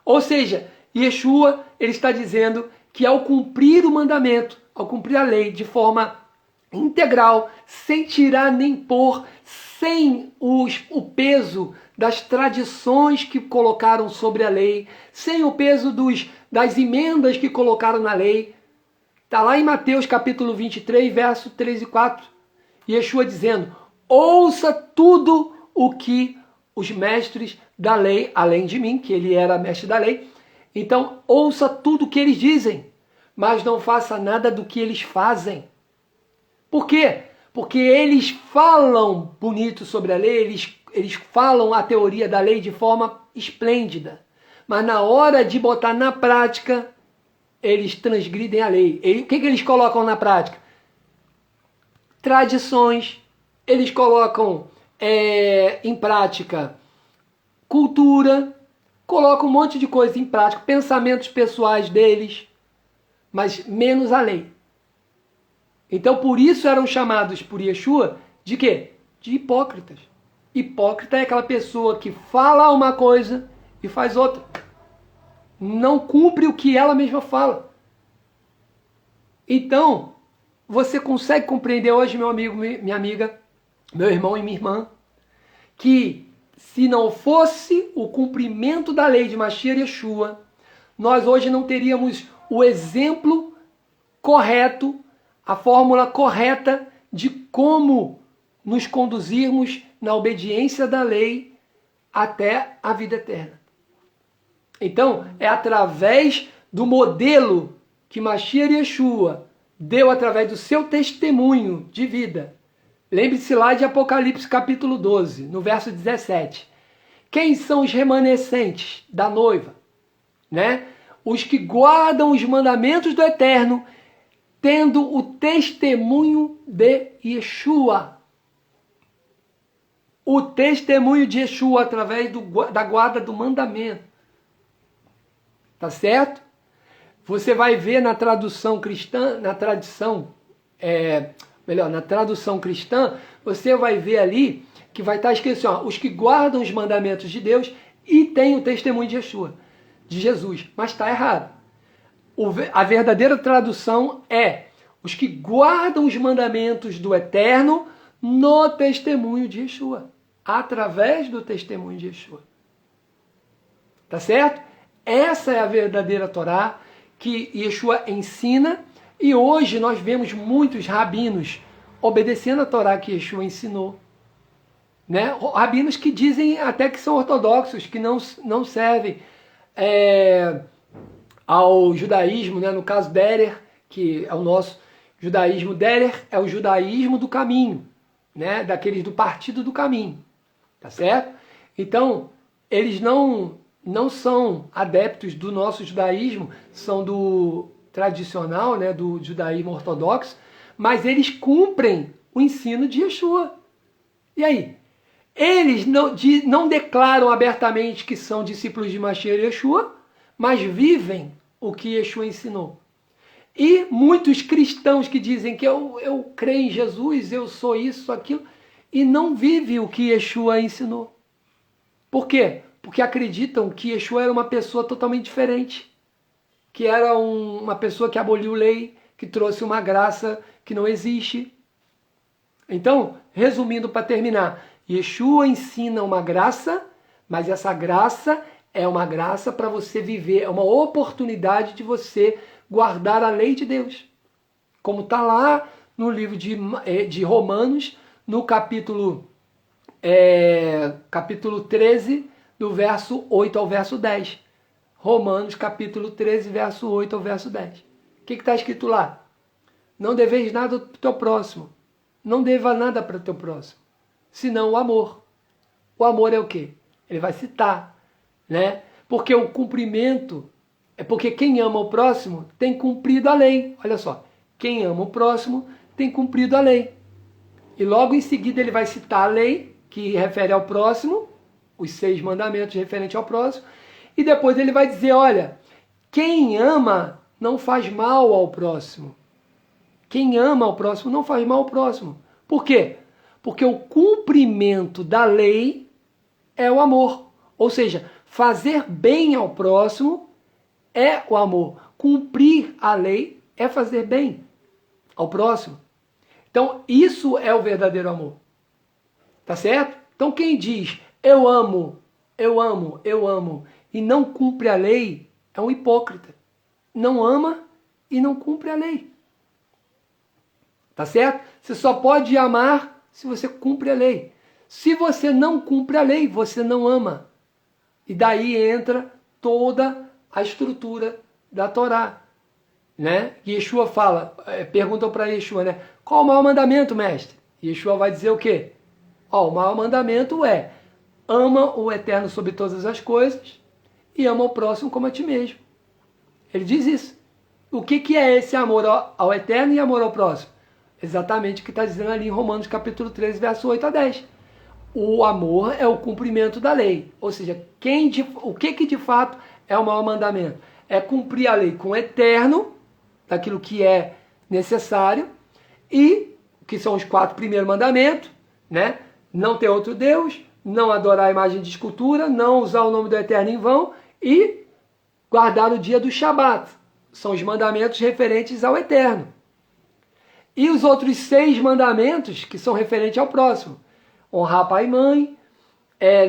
Ou seja, Yeshua, ele está dizendo que ao cumprir o mandamento, ao cumprir a lei de forma integral, sem tirar nem pôr, sem o peso das tradições que colocaram sobre a lei, sem o peso das emendas que colocaram na lei. Está lá em Mateus capítulo 23, verso 3 e 4. Yeshua dizendo, ouça tudo o que os mestres da lei, além de mim, que ele era mestre da lei, então ouça tudo o que eles dizem, mas não faça nada do que eles fazem. Por quê? Porque eles falam bonito sobre a lei, eles falam a teoria da lei de forma esplêndida, mas na hora de botar na prática, eles transgridem a lei. O que eles colocam na prática? Tradições, eles colocam em prática cultura, colocam um monte de coisa em prática, pensamentos pessoais deles, mas menos a lei. Então, por isso eram chamados por Yeshua de quê? De hipócritas. Hipócrita é aquela pessoa que fala uma coisa e faz outra. Não cumpre o que ela mesma fala. Então, você consegue compreender hoje, meu amigo, minha amiga, meu irmão e minha irmã, que se não fosse o cumprimento da lei de Mashiach Yeshua, nós hoje não teríamos o exemplo correto, a fórmula correta de como nos conduzirmos na obediência da lei até a vida eterna. Então, é através do modelo que Mashiach Yeshua deu através do seu testemunho de vida. Lembre-se lá de Apocalipse capítulo 12, no verso 17. Quem são os remanescentes da noiva? Né? Os que guardam os mandamentos do Eterno, tendo o testemunho de Yeshua. O testemunho de Yeshua através da guarda do mandamento. Tá certo? Você vai ver na tradução cristã, na tradução cristã, você vai ver ali que vai estar escrito assim, ó, os que guardam os mandamentos de Deus e têm o testemunho de Yeshua, de Jesus. Mas está errado. A verdadeira tradução é os que guardam os mandamentos do Eterno no testemunho de Yeshua. Através do testemunho de Yeshua. Tá certo? Essa é a verdadeira Torá que Yeshua ensina, e hoje nós vemos muitos rabinos obedecendo a Torá que Yeshua ensinou. Né? Rabinos que dizem até que são ortodoxos, que não servem ao judaísmo, né? No caso Derer, que é o nosso judaísmo. Derer é o judaísmo do caminho, né? Daqueles do partido do caminho. Tá certo? Então, eles não são adeptos do nosso judaísmo, são do tradicional, né, do judaísmo ortodoxo, mas eles cumprem o ensino de Yeshua. E aí? Eles não declaram abertamente que são discípulos de Mashiach Yeshua, mas vivem o que Yeshua ensinou. E muitos cristãos que dizem que eu creio em Jesus, eu sou isso, aquilo, e não vivem o que Yeshua ensinou. Por quê? Porque acreditam que Yeshua era uma pessoa totalmente diferente, que era uma pessoa que aboliu lei, que trouxe uma graça que não existe. Então, resumindo para terminar, Yeshua ensina uma graça, mas essa graça é uma graça para você viver, é uma oportunidade de você guardar a lei de Deus. Como está lá no livro de Romanos, no capítulo 13, do verso 8 ao verso 10. Romanos, capítulo 13, verso 8 ao verso 10. O que está escrito lá? Não deveis nada para o teu próximo. Não deva nada para o teu próximo, senão o amor. O amor é o quê? Ele vai citar né? Porque o cumprimento é porque quem ama o próximo tem cumprido a lei. Olha só, quem ama o próximo tem cumprido a lei. E logo em seguida ele vai citar a lei que refere ao próximo, os 6 mandamentos referentes ao próximo, e depois ele vai dizer, olha, quem ama não faz mal ao próximo. Quem ama ao próximo não faz mal ao próximo. Por quê? Porque o cumprimento da lei é o amor. Ou seja, fazer bem ao próximo é o amor. Cumprir a lei é fazer bem ao próximo. Então, isso é o verdadeiro amor. Tá certo? Então, quem diz eu amo, eu amo, eu amo e não cumpre a lei é um hipócrita. Não ama e não cumpre a lei. Tá certo? Você só pode amar se você cumpre a lei. Se você não cumpre a lei, você não ama. E daí entra toda a estrutura da Torá, né? Yeshua fala, perguntam para Yeshua, né? Qual o maior mandamento, mestre? Yeshua vai dizer o quê? O maior mandamento é ama o Eterno sobre todas as coisas e ama o próximo como a ti mesmo. Ele diz isso. O que é esse amor ao Eterno e amor ao próximo? Exatamente o que está dizendo ali em Romanos capítulo 13, verso 8 a 10. O amor é o cumprimento da lei. Ou seja, o que de fato é o maior mandamento? É cumprir a lei com o Eterno, daquilo que é necessário, e que são os 4 primeiros mandamentos, né? Não ter outro Deus, não adorar a imagem de escultura, não usar o nome do Eterno em vão e guardar o dia do Shabat. São os mandamentos referentes ao Eterno. E os outros 6 mandamentos que são referentes ao próximo. Honrar pai e mãe,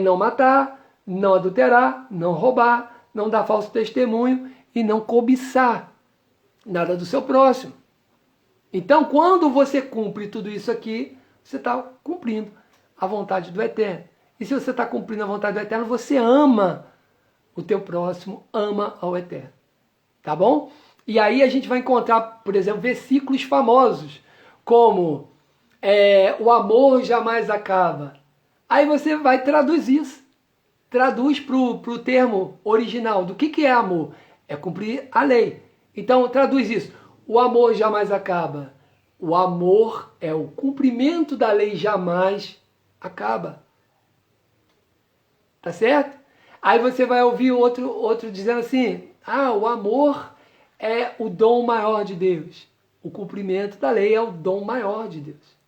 não matar, não adulterar, não roubar, não dar falso testemunho e não cobiçar nada do seu próximo. Então, quando você cumpre tudo isso aqui, você está cumprindo a vontade do Eterno. E se você está cumprindo a vontade do Eterno, você ama o teu próximo, ama ao Eterno. Tá bom? E aí a gente vai encontrar, por exemplo, versículos famosos, como o amor jamais acaba. Aí você vai traduzir isso. Traduz para o termo original do que é amor. É cumprir a lei. Então, traduz isso. O amor jamais acaba. O amor é o cumprimento da lei jamais acaba. Tá certo? Aí você vai ouvir outro dizendo assim, o amor é o dom maior de Deus. O cumprimento da lei é o dom maior de Deus.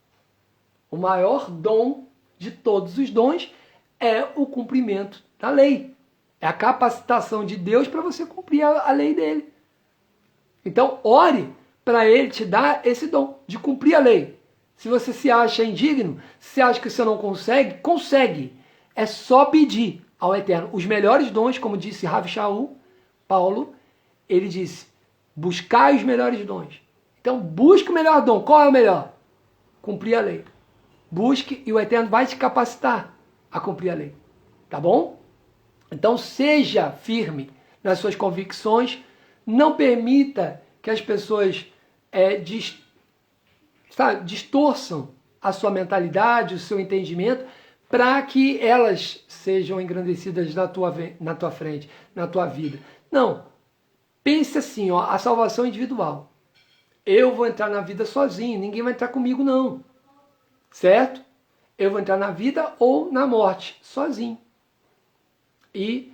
O maior dom de todos os dons é o cumprimento da lei. É a capacitação de Deus para você cumprir a lei dele. Então, ore para ele te dar esse dom de cumprir a lei. Se você se acha indigno, se acha que você não consegue, consegue. É só pedir ao Eterno os melhores dons, como disse Rav Shaul, Paulo, ele disse, buscai os melhores dons. Então, busque o melhor dom. Qual é o melhor? Cumprir a lei. Busque e o Eterno vai te capacitar a cumprir a lei. Tá bom? Então, seja firme nas suas convicções. Não permita que as pessoas distorçam a sua mentalidade, o seu entendimento, para que elas sejam engrandecidas na tua frente, na tua vida. Não. Pense assim, a salvação individual. Eu vou entrar na vida sozinho, ninguém vai entrar comigo não. Certo? Eu vou entrar na vida ou na morte, sozinho. E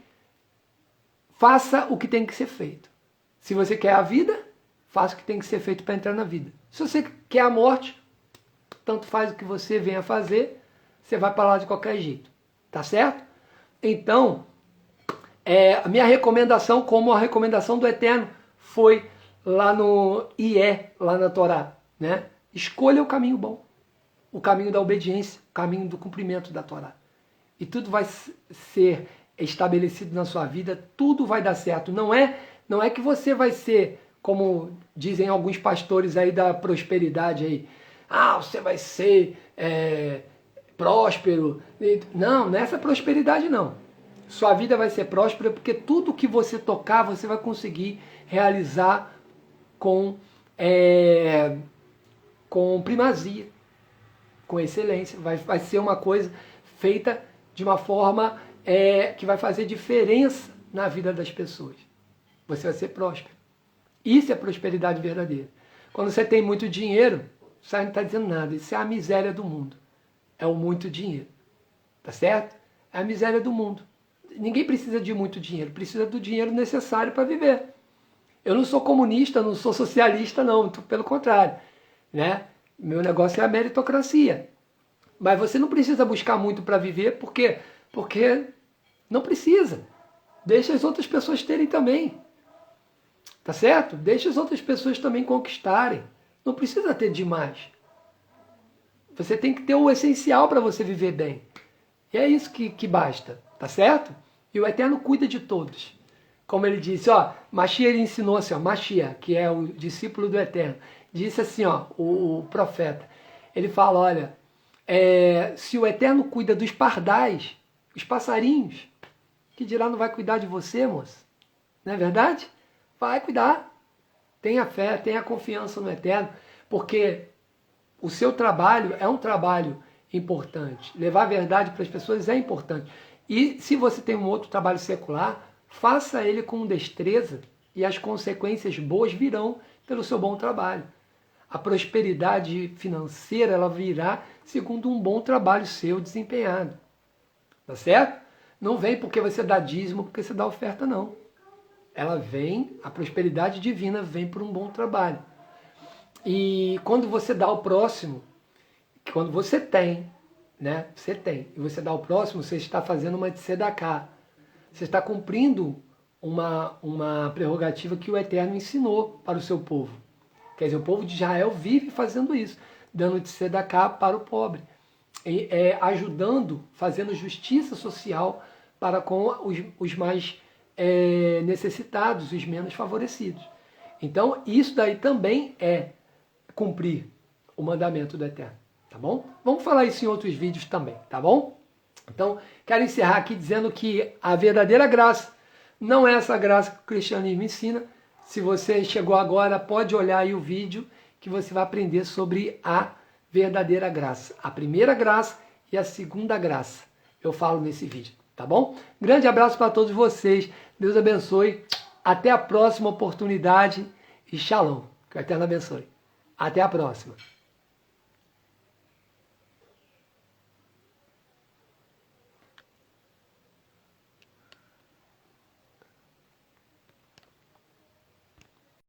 faça o que tem que ser feito. Se você quer a vida, faça o que tem que ser feito para entrar na vida. Se você quer a morte, tanto faz o que você venha fazer, você vai para lá de qualquer jeito. Tá certo? Então, a minha recomendação, como a recomendação do Eterno, foi lá no lá na Torá, né? Escolha o caminho bom, o caminho da obediência, o caminho do cumprimento da Torá. E tudo vai ser estabelecido na sua vida, tudo vai dar certo. Não é que você vai ser, como dizem alguns pastores aí da prosperidade aí, você vai ser próspero. Não é essa prosperidade não. Sua vida vai ser próspera porque tudo que você tocar, você vai conseguir realizar com primazia, com excelência. Vai ser uma coisa feita de uma forma que vai fazer diferença na vida das pessoas. Você vai ser próspero. Isso é prosperidade verdadeira. Quando você tem muito dinheiro, você não está dizendo nada. Isso é a miséria do mundo. É o muito dinheiro. Tá certo? É a miséria do mundo. Ninguém precisa de muito dinheiro. Precisa do dinheiro necessário para viver. Eu não sou comunista, não sou socialista, não. Pelo contrário. Né? Meu negócio é a meritocracia. Mas você não precisa buscar muito para viver. Por quê? Porque não precisa. Deixa as outras pessoas terem também. Tá certo? Deixa as outras pessoas também conquistarem. Não precisa ter demais. Você tem que ter o essencial para você viver bem. E é isso que basta. Tá certo? E o Eterno cuida de todos. Como ele disse, ó, Mashiach ele ensinou assim, ó, Mashiach, que é o discípulo do Eterno, disse assim, ó, o profeta, ele fala, olha, se o Eterno cuida dos pardais, os passarinhos, que dirá não vai cuidar de você, moça? Não é verdade? Vai cuidar. Tenha fé, tenha confiança no Eterno, porque o seu trabalho é um trabalho importante. Levar a verdade para as pessoas é importante. E se você tem um outro trabalho secular, faça ele com destreza e as consequências boas virão pelo seu bom trabalho. A prosperidade financeira ela virá segundo um bom trabalho seu desempenhado. Tá certo? Não vem porque você dá dízimo, porque você dá oferta, não. Ela vem, a prosperidade divina vem por um bom trabalho. E quando você dá ao próximo, quando você tem, né? Você tem, e você dá ao próximo, você está fazendo uma tzedakah. Você está cumprindo uma prerrogativa que o Eterno ensinou para o seu povo. Quer dizer, o povo de Israel vive fazendo isso, dando tzedakah para o pobre. E, ajudando, fazendo justiça social para com os mais necessitados, os menos favorecidos. Então, isso daí também é cumprir o mandamento do Eterno, tá bom? Vamos falar isso em outros vídeos também, tá bom? Então, quero encerrar aqui dizendo que a verdadeira graça não é essa graça que o cristianismo ensina. Se você chegou agora, pode olhar aí o vídeo que você vai aprender sobre a verdadeira graça. A primeira graça e a segunda graça. Eu falo nesse vídeo, tá bom? Grande abraço para todos vocês. Deus abençoe. Até a próxima oportunidade e shalom. Que o Eterno abençoe. Até a próxima.